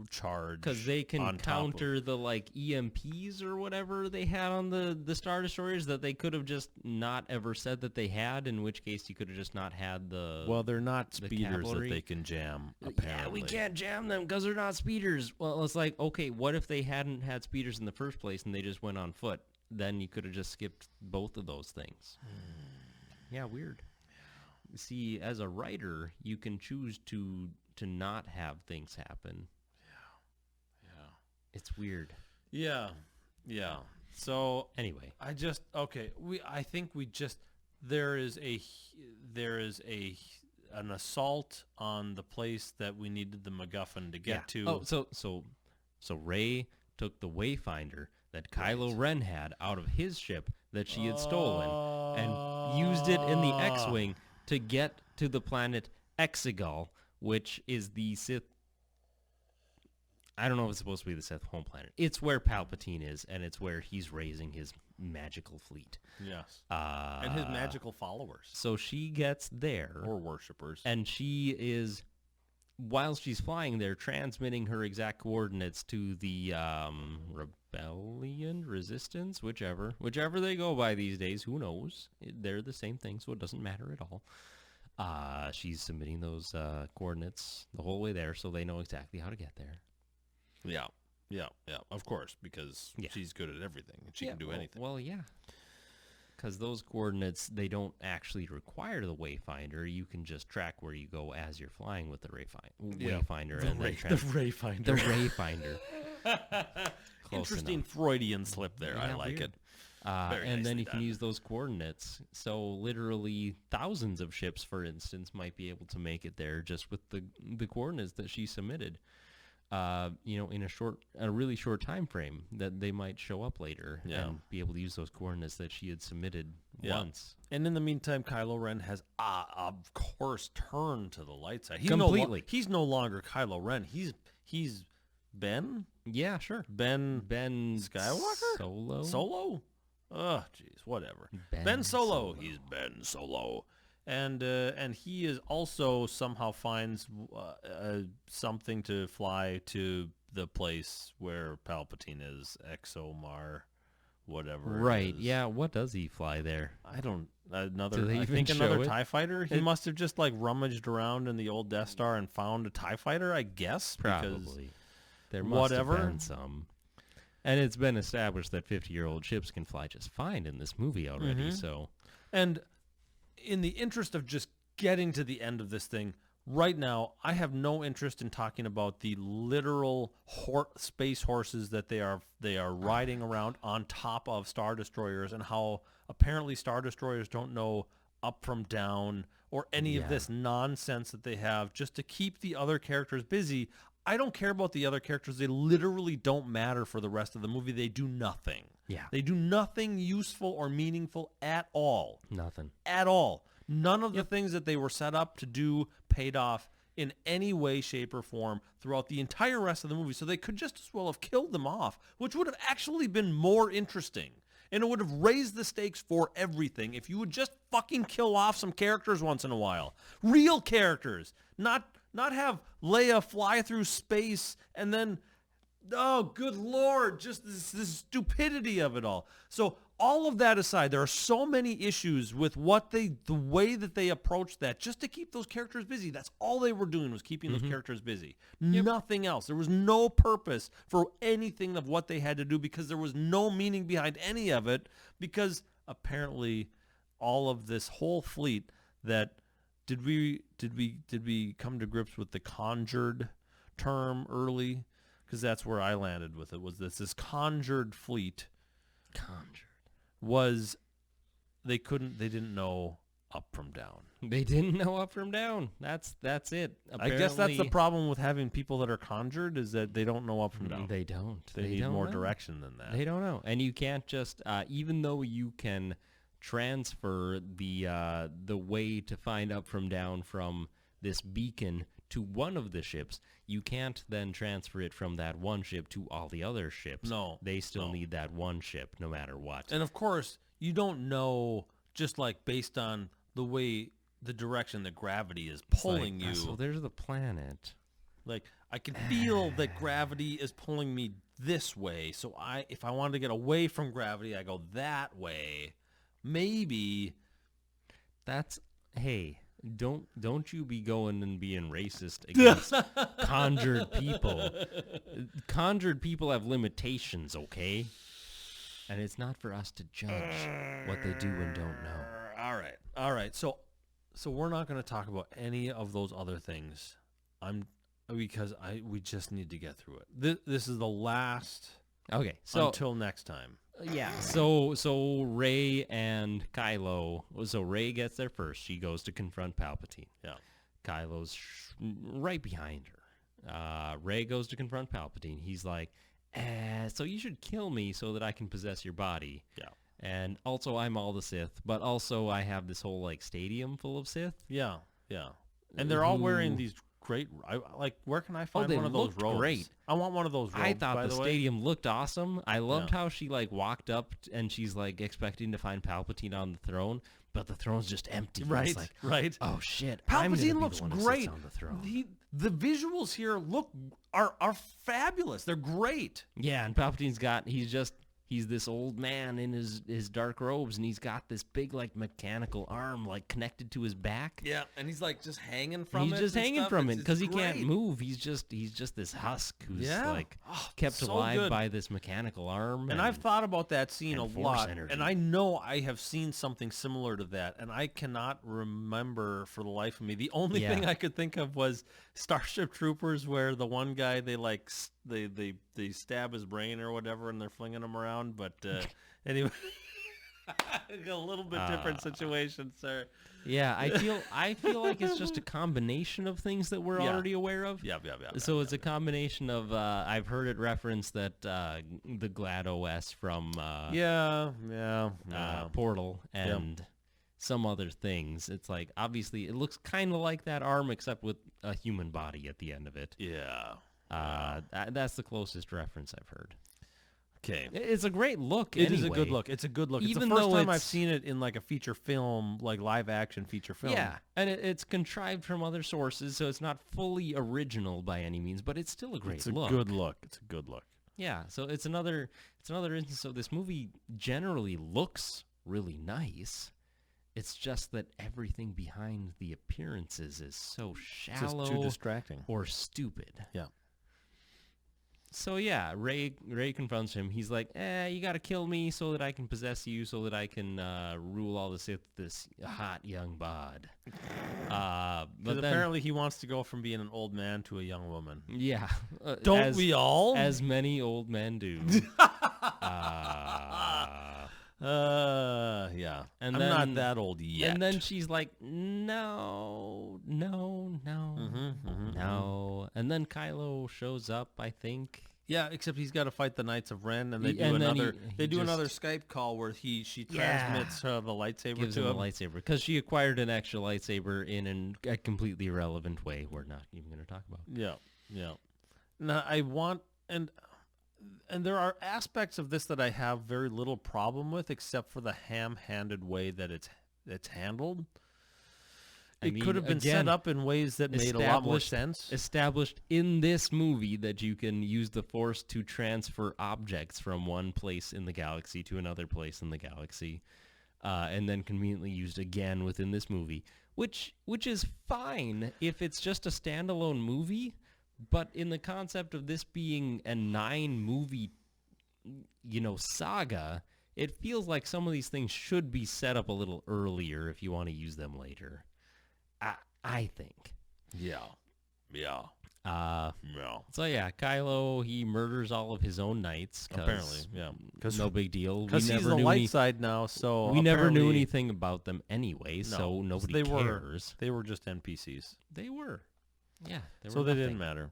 charge.
Because they can
on
counter the EMPs or whatever they had on the Star Destroyers that they could have just not ever said that they had, in which case you could have just not had the...
Well, they're not speeders
cavalry.
that they can jam, apparently.
Yeah, we can't jam them because they're not speeders. Well, it's like, okay, what if they hadn't had speeders in the first place and they just went on foot? Then you could have just skipped both of those things. Yeah, weird. See, as a writer, you can choose to not have things happen.
Yeah.
It's weird.
Yeah. So
anyway,
I think there is an assault on the place that we needed the MacGuffin to get to.
Oh, so Rey took the Wayfinder that Kylo Ren had out of his ship that she had stolen and used it in the X-Wing to get to the planet Exegol, which is the Sith... I don't know if it's supposed to be the Sith home planet. It's where Palpatine is, and it's where he's raising his magical fleet.
Yes. And his magical followers.
So she gets there.
Or worshippers.
And she is... While she's flying there, transmitting her exact coordinates to the rebellion, resistance, whichever they go by these days. Who knows? They're the same thing, so it doesn't matter at all. She's submitting those coordinates the whole way there, so they know exactly how to get there.
Yeah. Of course, because she's good at everything. And she can do anything.
Well, yeah. Because those coordinates, they don't actually require the Wayfinder. You can just track where you go as you're flying with the Wayfinder.
The Rayfinder.
The Rayfinder.
Interesting enough. Freudian slip there.
Yeah,
I like
weird.
it.
And then you can use those coordinates. So literally thousands of ships, for instance, might be able to make it there just with the coordinates that she submitted. In a really short time frame that they might show up later and be able to use those coordinates that she had submitted once.
And in the meantime, Kylo Ren has, of course, turned to the light side.
Completely.
He's no longer Kylo Ren. He's Ben?
Yeah, sure.
Ben
Skywalker?
Solo? Oh, jeez, whatever. Ben Solo. He's Ben Solo. and he is also somehow finds something to fly to the place where Palpatine is, ExoMar, whatever.
Right.
It is.
Yeah. What does he fly there?
I don't.
Do they
I
even
think
show
another
it?
TIE fighter. He must have just like rummaged around in the old Death Star and found a TIE fighter. I guess.
Probably. There must
whatever.
have been some. And it's been established that 50-year-old ships can fly just fine in this movie already. So.
And in the interest of just getting to the end of this thing, right now, I have no interest in talking about the literal space horses that they are riding around on top of Star Destroyers, and how apparently Star Destroyers don't know up from down or any of this nonsense that they have just to keep the other characters busy. I don't care about the other characters. They literally don't matter for the rest of the movie. They do nothing.
Yeah.
They do nothing useful or meaningful at all.
Nothing.
At all. None of the things that they were set up to do paid off in any way, shape, or form throughout the entire rest of the movie. So they could just as well have killed them off, which would have actually been more interesting. And it would have raised the stakes for everything if you would just fucking kill off some characters once in a while. Real characters. Not have Leia fly through space and then, oh, good Lord, just this stupidity of it all. So all of that aside, there are so many issues with the way that they approached that just to keep those characters busy. That's all they were doing, was keeping those characters busy. Nothing else. There was no purpose for anything of what they had to do because there was no meaning behind any of it, because apparently all of this whole fleet that did we come to grips with the conjured term early? Because that's where I landed with it, was this conjured fleet. They didn't know up from down.
They didn't know up from down. That's it.
I guess that's the problem with having people that are conjured, is that they don't know up from down.
They don't.
They need
don't
more
know.
direction than that.
They don't know. And you can't just, even though you can transfer the way to find up from down from this beacon to one of the ships, you can't then transfer it from that one ship to all the other ships.
No.
They still need that one ship no matter what.
And of course, you don't know, just like based on the direction that gravity is pulling you.
So there's the planet.
Like, I can feel that gravity is pulling me this way. So if I wanted to get away from gravity, I go that way. Maybe.
Hey, don't you be going and being racist against conjured people. Conjured people have limitations, okay? And it's not for us to judge what they do and don't know.
All right. So we're not going to talk about any of those other things. Because we just need to get through it. This is the last.
Okay, so
until next time.
Yeah. So Rey and Kylo. So Rey gets there first. She goes to confront Palpatine.
Yeah.
Kylo's right behind her. Rey goes to confront Palpatine. He's like, so you should kill me so that I can possess your body.
Yeah.
And also I'm all the Sith, but also I have this whole like stadium full of Sith.
Yeah. Yeah. And they're all wearing these great. Where can I find one of those robes?
Great.
I want one of those robes.
I thought
by
the
way.
stadium looked awesome. I loved how she like walked up and she's like expecting to find Palpatine on the throne, but the throne's just empty.
Right.
It's like,
right.
oh shit! I'm gonna be
Palpatine looks
the one who
great.
sits on the throne.
The visuals here are fabulous. They're great.
Yeah, and Palpatine's he's this old man in his dark robes, and he's got this big like mechanical arm like connected to his back.
Yeah, and he's like just hanging from it.
He's just hanging
stuff.
from it because he
great.
can't move. He's just this husk who's like kept
so
alive
good.
by this mechanical arm.
And I've thought about that scene a lot,
energy.
and I know I have seen something similar to that, and I cannot remember for the life of me. The only thing I could think of was Starship Troopers, where the one guy they stab his brain or whatever, and they're flinging him around. But anyway, a little bit different situation, sir.
Yeah, I feel like it's just a combination of things that we're already aware of.
Yeah.
So it's a combination of I've heard it referenced that the Glad OS from Portal and some other things. It's like obviously it looks kind of like that arm except with a human body at the end of it.
Yeah.
That's the closest reference I've heard.
Okay.
It's a great look.
It is a
anyway.
good look. It's a good look.
Even
it's the first
though
time I've
it's-
seen it in like a feature film, like live action feature film.
Yeah, and it's contrived from other sources, so it's not fully original by any means, but it's still a great
It's a
look.
good look. It's a good look.
Yeah, so it's another instance of this movie generally looks really nice. It's just that everything behind the appearances is so
It's just too
shallow
distracting.
or stupid.
Yeah.
So yeah, Ray confronts him. He's like, you gotta kill me so that I can possess you, so that I can rule all this hot young bod. But
Because
then,
apparently he wants to go from being an old man to a young woman.
yeah,
Don't we all?
As many old men do.
Yeah.
And
I'm
then-
not that old yet.
And then she's like, no. And then Kylo shows up, I think.
yeah, except he's got to fight the Knights of Ren, and they
He-
do
and then
another.
he
They do
just-
another Skype call where she
Yeah.
transmits the lightsaber
Gives
to
him a
him.
lightsaber because she acquired an extra lightsaber in a completely irrelevant way we're not even going to talk about.
Yeah, yeah. Now I want and there are aspects of this that I have very little problem with, except for the ham-handed way that it's handled.
I
It
mean,
could have been
again,
set up in ways that made a lot more sense.
Established in this movie that you can use the Force to transfer objects from one place in the galaxy to another place in the galaxy, and then conveniently used again within this movie, which is fine if it's just a standalone movie, but in the concept of this being a 9-movie, saga, it feels like some of these things should be set up a little earlier if you want to use them later. I think.
Yeah, yeah,
Yeah.
yeah.
So yeah, Kylo, he murders all of his own knights.
Apparently, yeah.
No big deal.
Because he's the light side now, so
we never knew
apparently-
anything about them anyway, so nobody
they
cares.
They were just NPCs,
They were. Yeah.
so they didn't matter.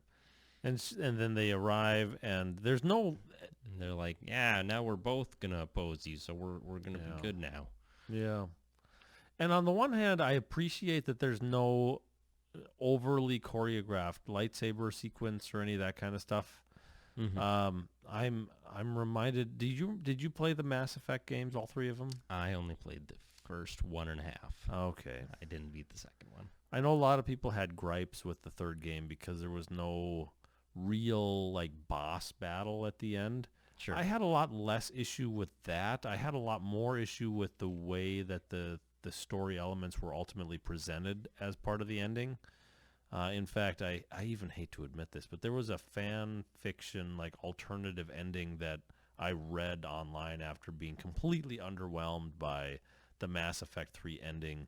And then they arrive, and there's no.
And they're like, yeah, now we're both gonna oppose you, so we're gonna
Yeah.
be good now.
Yeah. And on the one hand, I appreciate that there's no overly choreographed lightsaber sequence or any of that kind of stuff.
Mhm.
I'm reminded. Did you play the Mass Effect games, all 3 of them?
I only played the first 1.5.
Okay.
I didn't beat the second one.
I know a lot of people had gripes with the 3rd game because there was no real like boss battle at the end.
Sure.
I had a lot less issue with that. I had a lot more issue with the way that the story elements were ultimately presented as part of the ending. In fact, I even hate to admit this, but there was a fan fiction, like alternative ending that I read online after being completely underwhelmed by the Mass Effect 3 ending,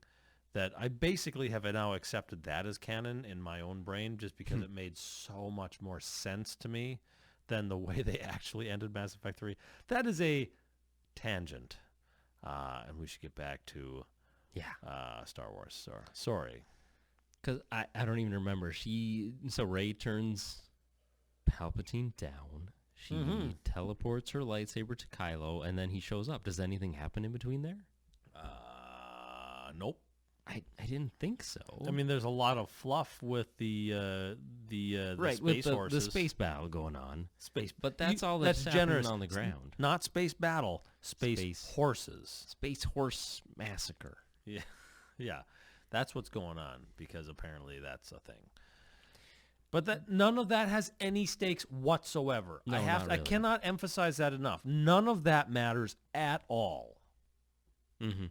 that I basically have now accepted that as canon in my own brain just because it made so much more sense to me than the way they actually ended Mass Effect 3. That is a tangent. And we should get back to Star Wars. Sorry.
Because I don't even remember. So Rey turns Palpatine down. She teleports her lightsaber to Kylo, and then he shows up. Does anything happen in between there?
Nope.
I didn't think so.
I mean, there's a lot of fluff with the
right,
space
with the
horses.
space battle going on.
Space,
But that's all that's happening
generous.
on the ground.
Not space battle. Space horses.
Space horse massacre.
Yeah, yeah, that's what's going on because apparently that's a thing. But that none of that has any stakes whatsoever.
No, not
I
really.
cannot emphasize that enough. None of that matters at all.
Mm-hmm.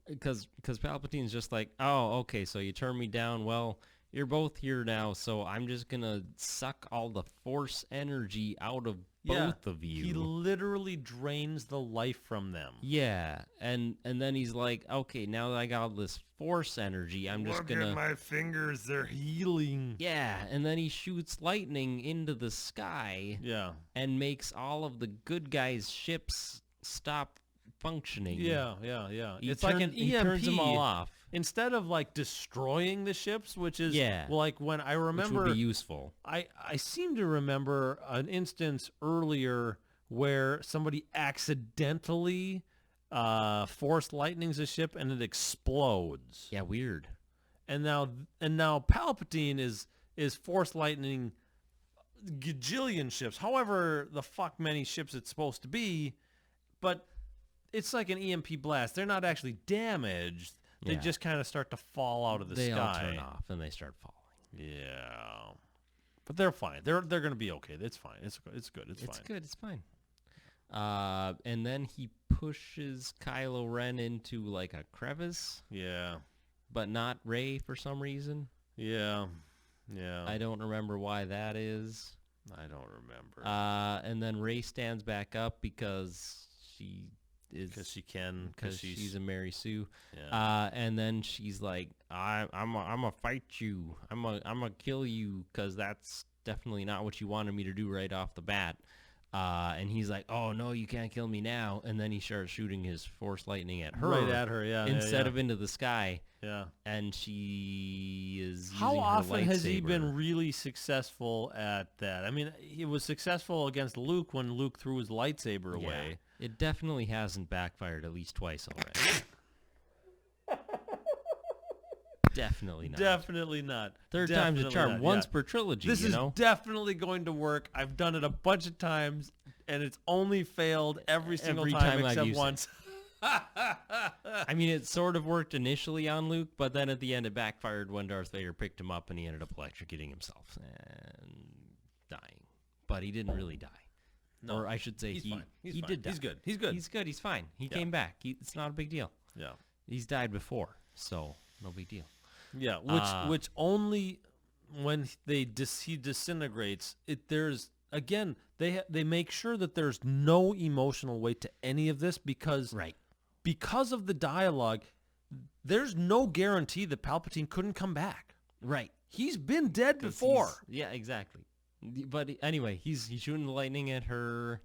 Because Palpatine's just like, oh, okay, so you turn me down. Well, you're both here now, so I'm just going to suck all the Force energy out of both of you.
He literally drains the life from them.
Yeah, and then he's like, okay, now that I got all this Force energy, I'm just going to...
my fingers, they're healing.
Yeah, and then he shoots lightning into the sky
Yeah.
and makes all of the good guys' ships stop functioning.
Yeah.
He turns them all off.
Instead of like destroying the ships, which is well, like when I
Which
remember,
would be useful.
I seem to remember an instance earlier where somebody accidentally force lightnings a ship and it explodes.
Yeah, weird.
And now Palpatine is force lightning gajillion ships, however the fuck many ships it's supposed to be, but it's like an EMP blast. They're not actually damaged. They just kind of start to fall out of the sky.
They all turn off and they start falling.
Yeah. But they're fine. They're going to be okay. It's fine. It's good. It's fine.
It's good. It's fine. And then he pushes Kylo Ren into like a crevice.
Yeah.
But not Rey for some reason.
Yeah.
I don't remember why that is.
I don't remember.
And then Rey stands back up because she is...
Because she can.
Because she's a Mary Sue.
Yeah.
And then she's like, I'm gonna fight you. I'm gonna kill you because that's definitely not what you wanted me to do right off the bat. And he's like, oh, no, you can't kill me now. And then he starts shooting his force lightning at her.
Right at her, yeah.
Instead of into the sky.
Yeah.
And she is using
How often
her
has he
lightsaber.
been really successful at that? I mean, he was successful against Luke when Luke threw his lightsaber away.
It definitely hasn't backfired at least twice already. Definitely not.
Definitely not.
Third time's a charm. Once per trilogy,
This is
know?
definitely going to work. I've done it a bunch of times, and it's only failed every single time
I've
except
used
once.
I mean, it sort of worked initially on Luke, but then at the end it backfired when Darth Vader picked him up and he ended up electrocuting himself and dying. But he didn't really die.
No,
or I should say he
fine. He's fine.
did die.
He's good. He's good.
He's good. He's fine. He came back. It's not a big deal.
Yeah.
He's died before, so no big deal.
Yeah, which only when he disintegrates, there's again they make sure that there's no emotional weight to any of this because of the dialogue, there's no guarantee that Palpatine couldn't come back.
Right.
He's been dead before.
Yeah, exactly. But anyway, he's shooting the lightning at her.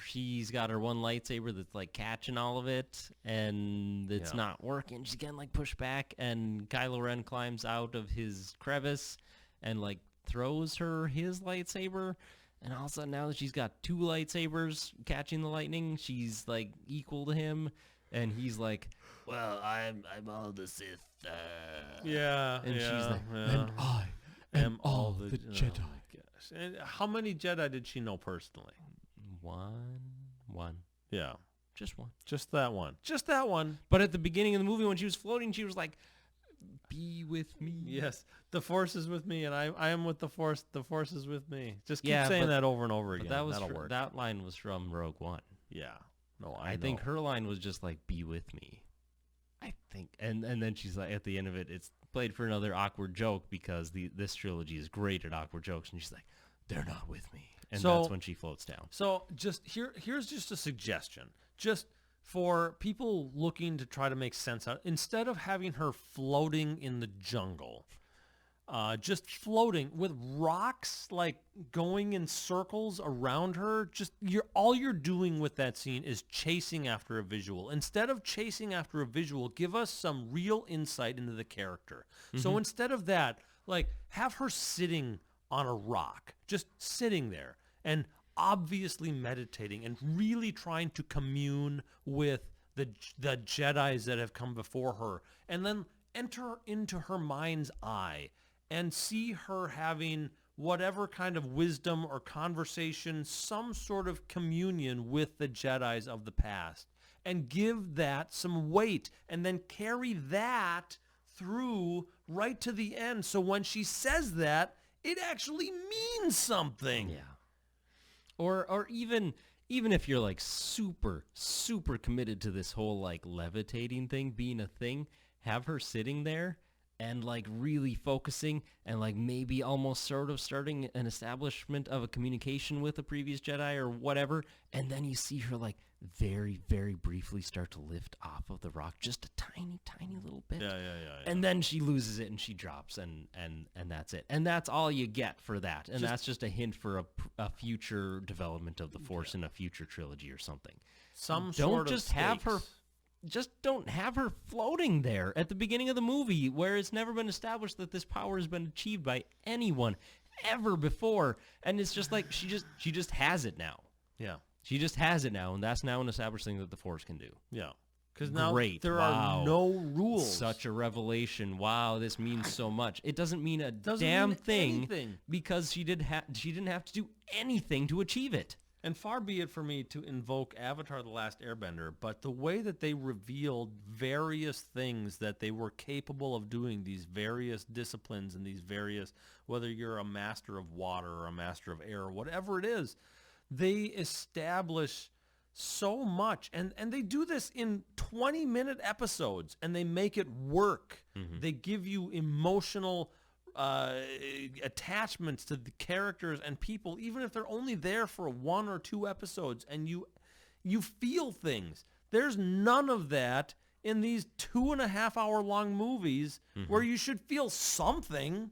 She's got her one lightsaber that's like catching all of it, and it's not working. She's getting like pushed back, and Kylo Ren climbs out of his crevice and like throws her his lightsaber. And all of a sudden, now that she's got two lightsabers catching the lightning, she's like equal to him, and he's like, "Well, I'm all the Sith."
Yeah,
and she's like,
"And
I am all the Jedi."
Oh gosh. And how many Jedi did she know personally?
One.
Yeah.
Just one.
Just that one. Just that one.
But at the beginning of the movie, when she was floating, she was like, "Be with me."
Yes. The Force is with me, and I am with the Force. The Force is with me. Just keep
Yeah,
saying
but-
that over and over again.
But
That'll work.
that line was from Rogue One.
Yeah. No,
I think her line was just like, "Be with me." I think, and then she's like, at the end of it, it's played for another awkward joke because this trilogy is great at awkward jokes, and she's like, "They're not with me," and that's when she floats down.
So just here's just a suggestion, just for people looking to try to make sense out. Instead of having her floating in the jungle, just floating with rocks like going in circles around her, all you're doing with that scene is chasing after a visual. Instead of chasing after a visual, give us some real insight into the character. So instead of that, like have her sitting on a rock, just sitting there and obviously meditating and really trying to commune with the Jedis that have come before her, and then enter into her mind's eye and see her having whatever kind of wisdom or conversation, some sort of communion with the Jedis of the past, and give that some weight, and then carry that through right to the end. So when she says that, it actually means something.
Yeah. Or even if you're like super committed to this whole like levitating thing being a thing, have her sitting there and like really focusing and like maybe almost sort of starting an establishment of a communication with a previous Jedi or whatever, and then you see her like very, very briefly start to lift off of the rock just a tiny little bit.
Yeah.
And then she loses it and she drops, and that's it. And that's all you get for that. And that's just a hint for a future development of the Force in a future trilogy or something. Just don't have her floating there at the beginning of the movie where it's never been established that this power has been achieved by anyone ever before. And it's just like she just has it now.
Yeah.
She just has it now, and that's now an established thing that the Force can do.
Yeah. Because now
Great.
there
Wow.
are no rules.
Such a revelation. Wow, this means so much. It doesn't mean a
Doesn't
damn
mean
thing
anything.
because she didn't have to do anything to achieve it.
And far be it for me to invoke Avatar: The Last Airbender, but the way that they revealed various things that they were capable of doing, these various disciplines and these various, whether you're a master of water or a master of air or whatever it is, they establish so much. And they do this in 20-minute episodes, and they make it work. They give you emotional attachments to the characters and people, even if they're only there for 1 or 2 episodes, and you feel things. There's none of that in these 2.5 hour long movies where you should feel something,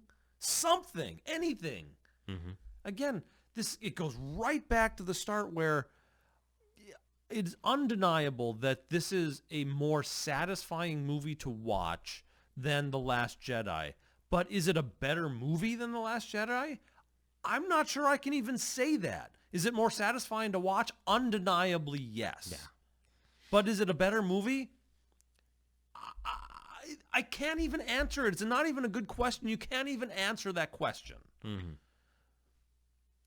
anything. Again, it goes right back to the start where it's undeniable that this is a more satisfying movie to watch than The Last Jedi. But is it a better movie than The Last Jedi? I'm not sure I can even say that. Is it more satisfying to watch? Undeniably, yes.
Yeah.
But is it a better movie? I can't even answer it. It's not even a good question. You can't even answer that question.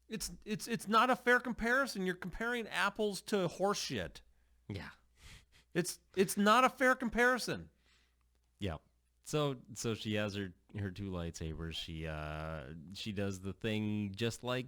It's not a fair comparison. You're comparing apples to horse shit.
Yeah.
It's not a fair comparison.
Yeah. So she has her 2 lightsabers. She does the thing just like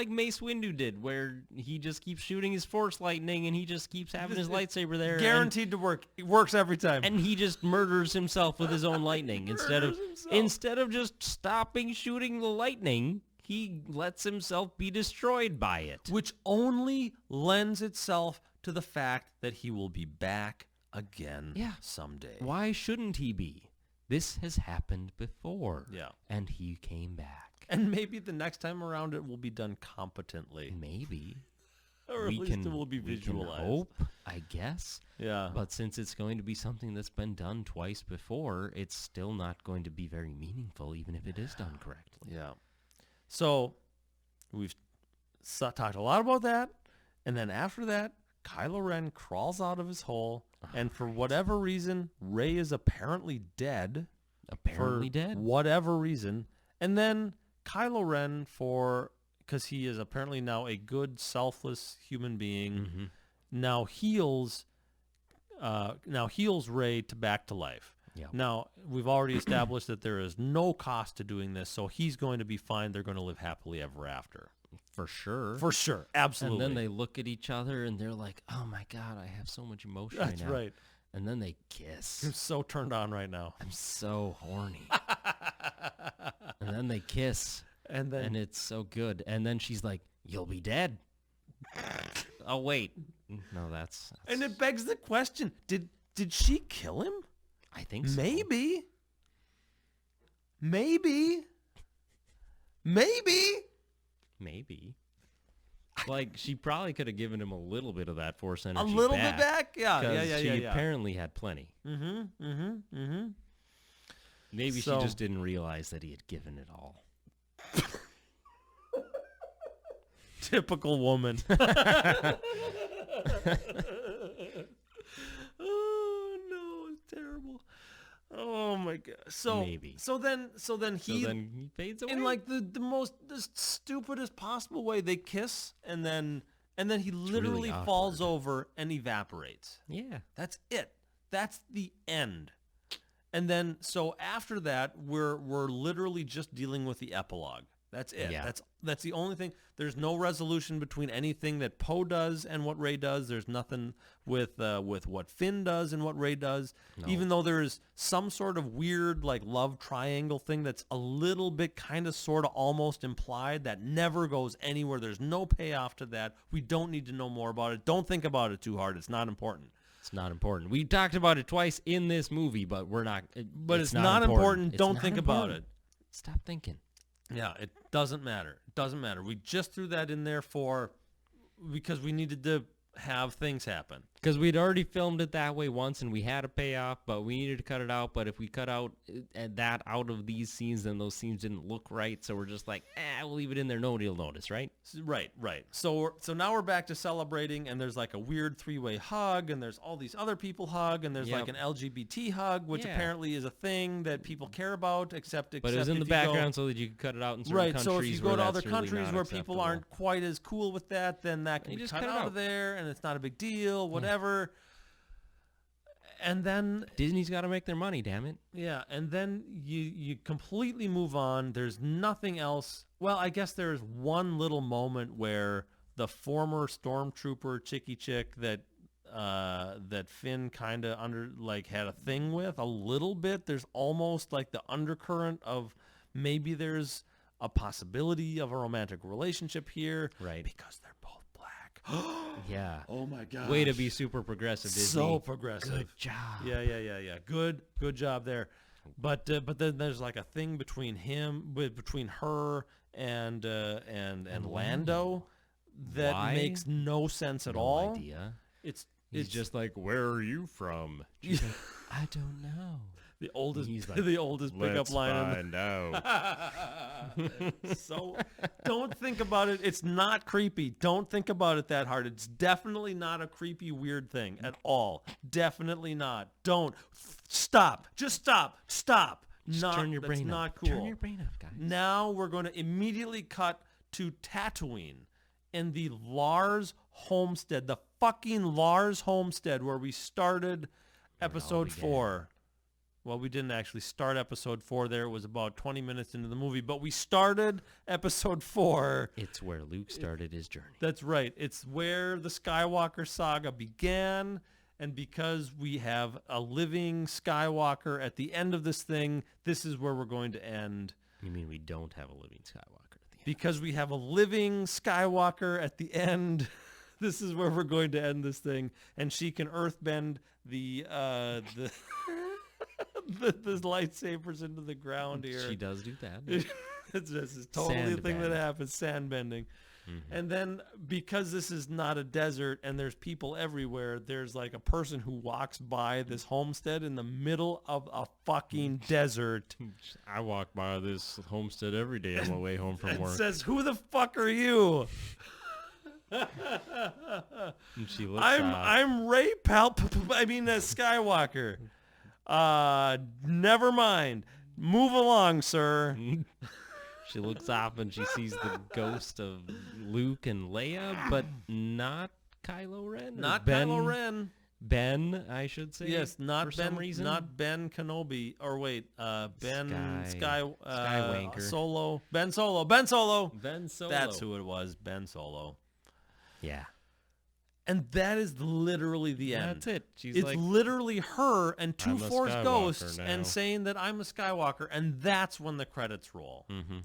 Mace Windu did, where he just keeps shooting his force lightning and he just keeps having his lightsaber there.
Guaranteed to work. It works every time.
And he just murders himself with his own lightning. Instead of just stopping shooting the lightning, he lets himself be destroyed by it.
Which only lends itself to the fact that he will be back again someday.
Why shouldn't he be? This has happened before.
Yeah.
And he came back.
And maybe the next time around it will be done competently.
Maybe.
Or at least it will be visualized.
We can hope, I guess.
Yeah.
But since it's going to be something that's been done twice before, it's still not going to be very meaningful, even if it is done correctly.
Yeah. So we've talked a lot about that. And then after that, Kylo Ren crawls out of his hole. And for whatever reason, Rey is apparently dead. Whatever reason. And then Kylo Ren, because he is apparently now a good, selfless human being, now heals Rey back to life.
Yep.
Now, we've already established that there is no cost to doing this, so he's going to be fine. They're going to live happily ever after.
For sure.
For sure. Absolutely.
And then they look at each other and they're like, oh my God, I have so much emotion right now.
That's right.
And then they kiss.
I'm so turned on right now.
I'm so horny. And then they kiss.
And
it's so good. And then she's like, you'll be dead. Oh, wait. No, that's...
And it begs the question, did she kill him?
I think so.
Maybe.
Like, she probably could have given him a little bit of that force energy
A little bit back? Yeah.
She apparently had plenty. Maybe she just didn't realize that he had given it all.
Typical woman. Oh, no, it's terrible. Oh my God. So then he
fades away
in like the stupidest possible way. They kiss and then he literally
really
falls over and evaporates.
Yeah.
That's it. That's the end. And then so after that we're literally just dealing with the epilogue. That's it.
Yeah.
That's the only thing. There's no resolution between anything that Poe does and what Rey does. There's nothing with what Finn does and what Rey does.
No.
Even though there is some sort of weird like love triangle thing that's a little bit kind of sort of almost implied that never goes anywhere. There's no payoff to that. We don't need to know more about it. Don't think about it too hard. It's not important.
It's not important. We talked about it twice in this movie, but we're not.
But it's not important. Don't think about it.
Stop thinking.
Yeah, it doesn't matter. It doesn't matter. We just threw that in there because we needed to have things happen.
Because we'd already filmed it that way once, and we had a payoff, but we needed to cut it out. But if we cut out that out of these scenes, then those scenes didn't look right. So we're just like, we'll leave it in there. Nobody will notice, right?
Right. So now we're back to celebrating, and there's like a weird three-way hug, and there's all these other people hug, and there's like an LGBT hug, which apparently is a thing that people care about, except
but it was in the background so that you could cut it out in certain countries.
Right, so if you go to other
really
countries where people aren't quite as cool with that, then that can be cut out of there, and it's not a big deal, whatever. And then
Disney's got to make their money, damn it.
Yeah, and then you completely move on. There's nothing else. Well, I guess there's one little moment where the former stormtrooper Chicky Chick that Finn kind of had a thing with a little bit. There's almost like the undercurrent of maybe there's a possibility of a romantic relationship here,
right?
Because they're both black.
Yeah.
Oh my god.
Way to be super progressive, Disney.
So progressive.
Good job.
Yeah. Good job there. But then there's like a thing between her and Lando that makes no sense at all.
Idea.
It's
just like, where are you from? She's like, I don't know.
The oldest,
like,
the oldest pickup line.
Find out.
So don't think about it. It's not creepy. Don't think about it that hard. It's definitely not a creepy, weird thing at all. Definitely not. Don't. Stop. Just stop. Stop.
Just turn your brain up.
Not cool.
Turn your brain up, guys.
Now we're going to immediately cut to Tatooine in the Lars homestead, the fucking Lars homestead where we started episode 4. Well, we didn't actually start episode 4 there. It was about 20 minutes into the movie, but we started episode 4.
It's where Luke started his journey.
That's right. It's where the Skywalker saga began, and because we have a living Skywalker at the end of this thing, this is where we're going to end.
You mean we don't have a living Skywalker at the end?
Because we have a living Skywalker at the end, this is where we're going to end this thing, and she can earthbend the the lightsabers into the ground here.
She does do that.
This is totally the thing that happens, sandbending. Mm-hmm. And then because this is not a desert and there's people everywhere, there's like a person who walks by this homestead in the middle of a fucking desert.
I walk by this homestead every day on my way home from work.
Says, "Who the fuck are you?"
And she looks
I'm Ray Skywalker. Never mind. Move along, sir.
She looks up and she sees the ghost of Luke and Leia, but not Kylo Ren.
Not Kylo Ren.
Ben, I should say.
Yes, not
for
Ben.
Some reason.
Not Ben Kenobi. Or wait, Ben
Skywalker.
Solo. Ben Solo. Ben Solo.
Ben Solo.
That's who it was. Ben Solo.
Yeah.
And that is literally the end.
That's it.
It's like, literally her and two Force ghosts
now.
and saying that I'm a Skywalker, and that's when the credits roll.
Mm-hmm.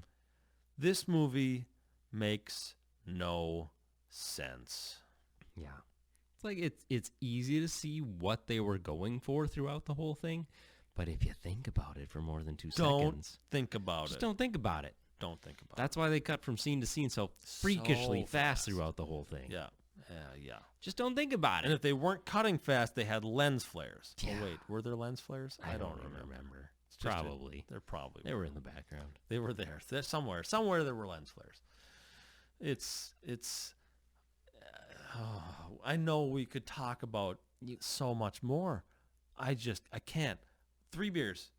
This movie makes no sense.
Yeah. It's like it's easy to see what they were going for throughout the whole thing, but if you think about it for more than 2 seconds,
think about it.
Just don't think about it.
Don't think about it.
That's why they cut from scene to scene so freakishly fast throughout the whole thing.
Yeah. Yeah.
Just don't think about it.
And if they weren't cutting fast, they had lens flares.
Yeah.
Oh, wait. Were there lens flares?
I don't remember.
Probably.
They were in the background.
They were there. Somewhere there were lens flares. I know we could talk about so much more. I can't. 3 beers.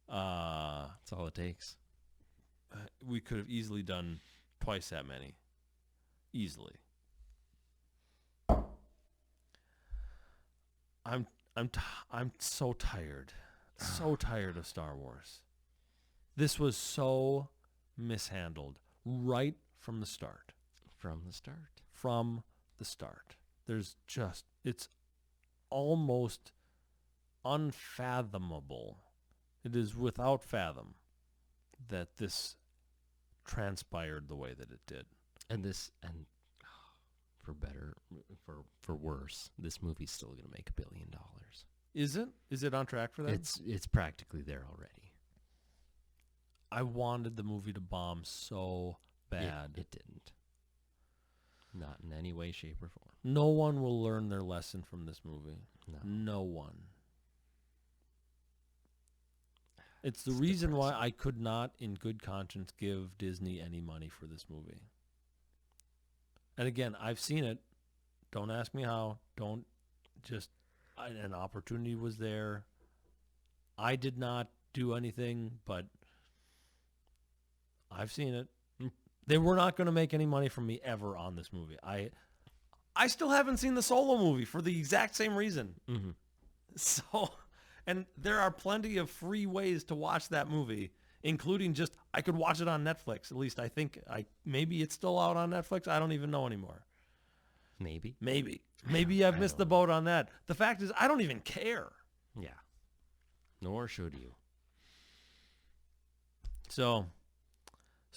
That's
all it takes.
We could have easily done twice that many. Easily. I'm so tired. So tired of Star Wars. This was so mishandled right from the start. From the start. It's almost unfathomable. It is without fathom that this transpired the way that it did.
And for better, for worse, this movie's still going to make $1 billion.
Is it? Is it on track for that?
It's practically there already.
I wanted the movie to bomb so bad.
It didn't. Not in any way, shape, or form.
No one will learn their lesson from this movie.
No.
No one. It's the reason why I could not, in good conscience, give Disney any money for this movie. And again, I've seen it. Don't ask me how. Don't just... An opportunity was there. I did not do anything, but I've seen it. They were not going to make any money from me ever on this movie. I still haven't seen the Solo movie for the exact same reason.
Mm-hmm.
So, and there are plenty of free ways to watch that movie, including just, I could watch it on Netflix. At least I think maybe it's still out on Netflix. I don't even know anymore.
Maybe.
Maybe I've missed the boat on that. The fact is, I don't even care.
Yeah. Nor should you.
So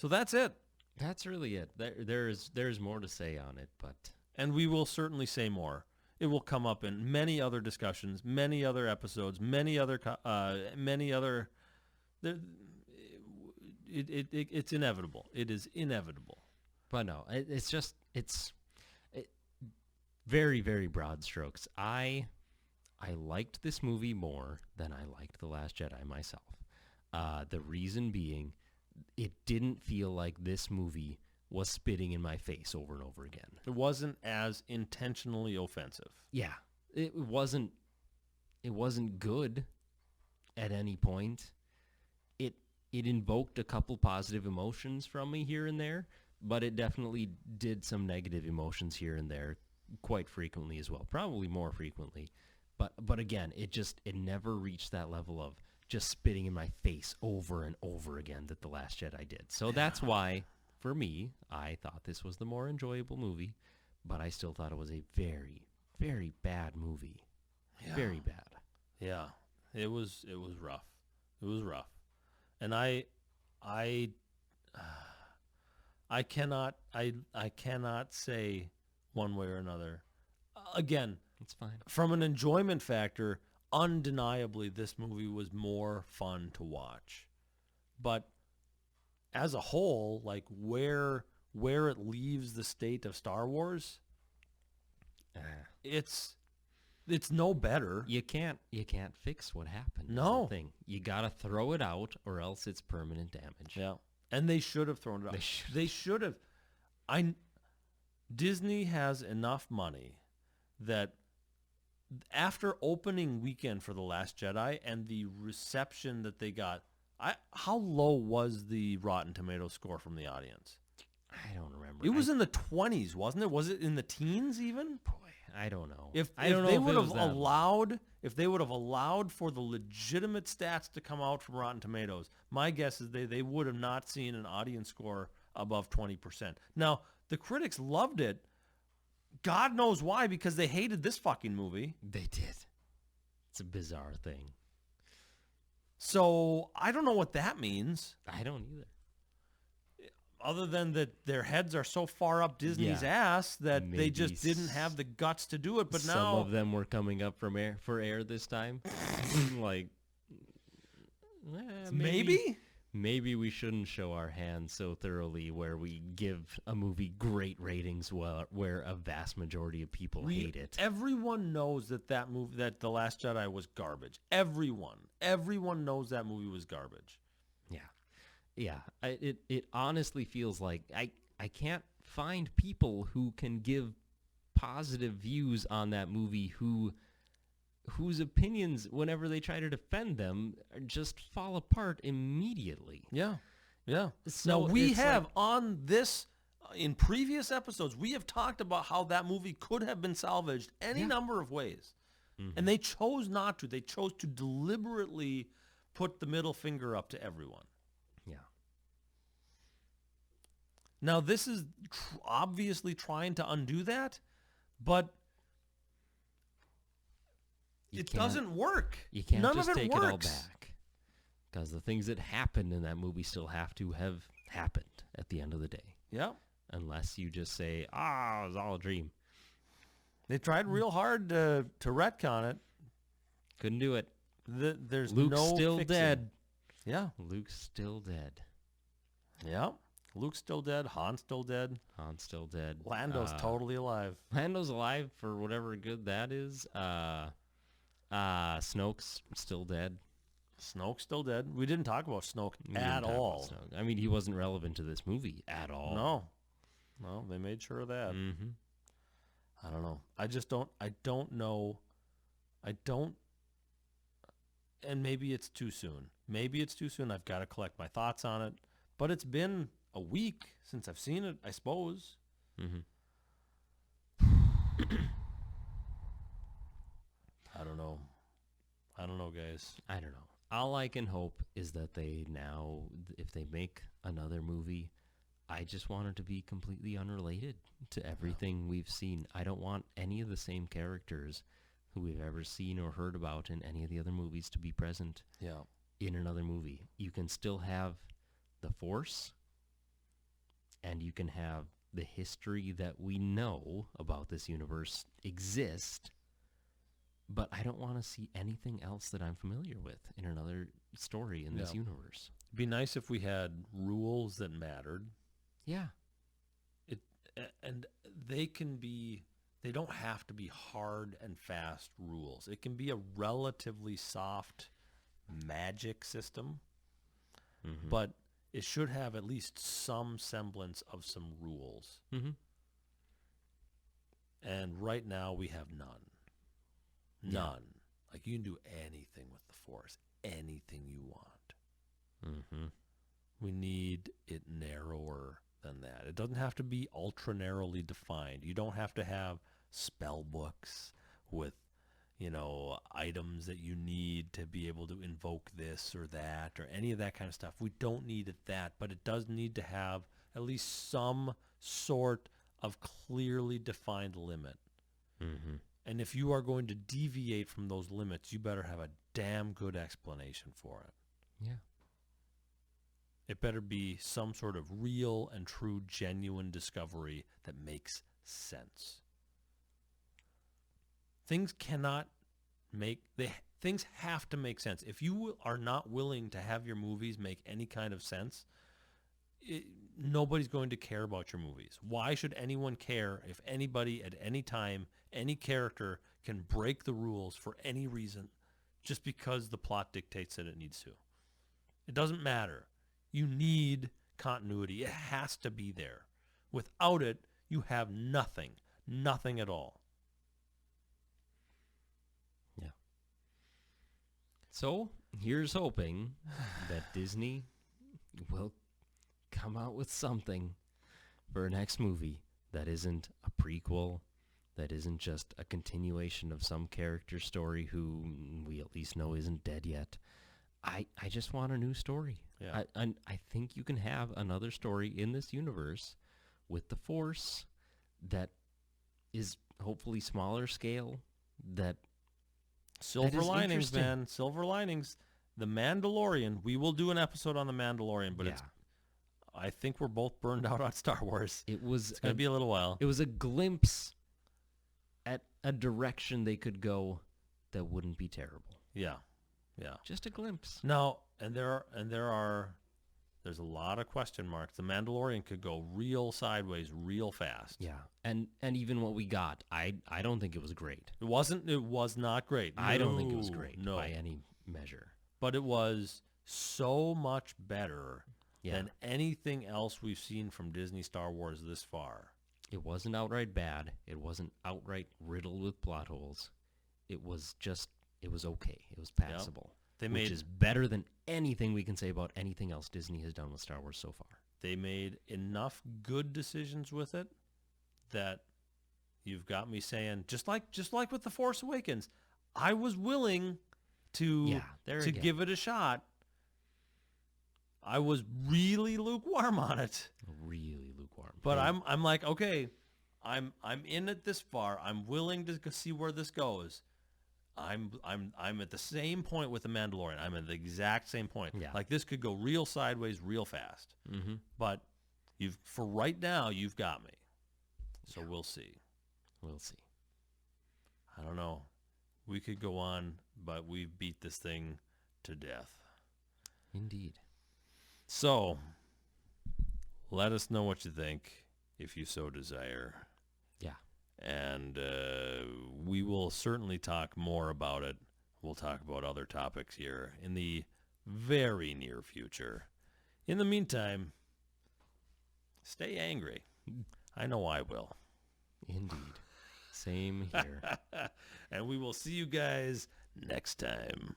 that's it.
That's really it. There's more to say on it, but...
And we will certainly say more. It will come up in many other discussions, many other episodes, many other... It's inevitable. It is inevitable.
But no, it's very, very broad strokes. I liked this movie more than I liked The Last Jedi myself. The reason being, it didn't feel like this movie was spitting in my face over and over again.
It wasn't as intentionally offensive.
Yeah, it wasn't good at any point. It invoked a couple positive emotions from me here and there, but it definitely did some negative emotions here and there quite frequently as well, probably more frequently. But again, it never reached that level of just spitting in my face over and over again that The Last Jedi did. So that's why, for me, I thought this was the more enjoyable movie, but I still thought it was a very, very bad movie. Yeah. Very bad.
Yeah, it was rough. It was rough. And I cannot say one way or another. Again,
it's fine.
From an enjoyment factor, undeniably this movie was more fun to watch. But as a whole, like where it leaves the state of Star Wars, it's no better.
You can't fix what happened.
No.
Thing. You got to throw it out or else it's permanent damage.
Yeah. And they should have thrown it out. They should have. Disney has enough money that after opening weekend for The Last Jedi and the reception that they got, how low was the Rotten Tomatoes score from the audience?
I don't remember.
It was in the 20s, wasn't it? Was it in the teens even?
Boy, I don't know.
If they would have allowed for the legitimate stats to come out from Rotten Tomatoes, my guess is they would have not seen an audience score above 20%. Now, the critics loved it. God knows why, because they hated this fucking movie.
They did. It's a bizarre thing.
So I don't know what that means.
I don't either.
Other than that their heads are so far up Disney's ass that they just didn't have the guts to do it. But
some
now
of them were coming up for air this time. Like, maybe we shouldn't show our hand so thoroughly where we give a movie great ratings where a vast majority of people hate it.
Everyone knows that movie, that The Last Jedi, was garbage. Everyone knows that movie was garbage.
Yeah, it honestly feels like I can't find people who can give positive views on that movie whose opinions, whenever they try to defend them, just fall apart immediately.
Yeah.
So
now, we have on this, in previous episodes, we have talked about how that movie could have been salvaged any number of ways. Mm-hmm. And they chose not to. They chose to deliberately put the middle finger up to everyone.
Yeah.
Now, this is obviously trying to undo that, but it doesn't work.
You can't
None
just
of it
take
works.
it all back. Because the things that happened in that movie still have to have happened at the end of the day.
Yeah.
Unless you just say, it was all a dream.
They tried real hard to retcon it.
Couldn't do it.
There's
Luke's
no
still
fixing.
dead.
Yeah.
Luke's still dead.
Yeah. Luke's still dead. Han's still dead.
Han's still dead.
Lando's totally alive.
Lando's alive for whatever good that is. Snoke's still dead.
Snoke's still dead. We didn't talk about Snoke
We didn't
at
talk about
all.
Snoke. I mean, he wasn't relevant to this movie at all.
No, they made sure of that.
Mm-hmm.
I don't know. I don't know. And maybe it's too soon. I've got to collect my thoughts on it. But it's been a week since I've seen it, I suppose.
Mm-hmm.
I don't know, guys.
I don't know. All I can hope is that they now, if they make another movie, I just want it to be completely unrelated to everything we've seen. I don't want any of the same characters who we've ever seen or heard about in any of the other movies to be present in another movie. You can still have the Force, and you can have the history that we know about this universe exist, but I don't want to see anything else that I'm familiar with in another story in this universe.
It'd be nice if we had rules that mattered.
Yeah.
And they don't have to be hard and fast rules. It can be a relatively soft magic system, but it should have at least some semblance of some rules.
Mm-hmm.
And right now we have none. None. Like, you can do anything with the Force, anything you want.
Mm-hmm.
We need it narrower than that. It doesn't have to be ultra narrowly defined. You don't have to have spell books with, items that you need to be able to invoke this or that or any of that kind of stuff. We don't need it that, but it does need to have at least some sort of clearly defined limit.
Mm-hmm.
And if you are going to deviate from those limits, you better have a damn good explanation for it.
Yeah.
It better be some sort of real and true, genuine discovery that makes sense. Things have to make sense. If you are not willing to have your movies make any kind of sense, nobody's going to care about your movies. Why should anyone care if anybody at any time, any character can break the rules for any reason just because the plot dictates that it needs to? It doesn't matter. You need continuity. It has to be there. Without it, you have nothing. Nothing at all.
Yeah. So, here's hoping that Disney will come out with something for a next movie that isn't a prequel, that isn't just a continuation of some character story who we at least know isn't dead yet. I just want a new story.
Yeah.
I think you can have another story in this universe with the Force that is hopefully smaller scale, that
Silver
is
linings,
interesting.
man. Silver linings. The Mandalorian. We will do an episode on The Mandalorian, but I think we're both burned out on Star Wars.
It's
going to be a little while.
It was a glimpse at a direction they could go that wouldn't be terrible.
Yeah.
Just a glimpse.
No, there's a lot of question marks. The Mandalorian could go real sideways real fast.
Yeah. And even what we got, I don't think it was great.
It was not great.
I don't think it was great
no.
by any measure.
But it was so much better than anything else we've seen from Disney Star Wars this far.
It wasn't outright bad. It wasn't outright riddled with plot holes. It was okay. It was passable. Which is better than anything we can say about anything else Disney has done with Star Wars so far.
They made enough good decisions with it that you've got me saying, just like with The Force Awakens, I was willing to give it a shot. I was really lukewarm on it.
Really lukewarm.
But I'm like, okay, I'm in it this far. I'm willing to see where this goes. I'm at the same point with The Mandalorian. I'm at the exact same point.
Yeah.
Like, this could go real sideways real fast.
Mm-hmm.
But for right now, you've got me. So we'll see.
We'll see.
I don't know. We could go on, but we've beat this thing to death.
Indeed.
So Let us know what you think if you so desire.
Yeah.
And we will certainly talk more about it. We'll talk about other topics here in the very near future. In the meantime, stay angry. I know I will.
Indeed. Same here.
And we will see you guys next time.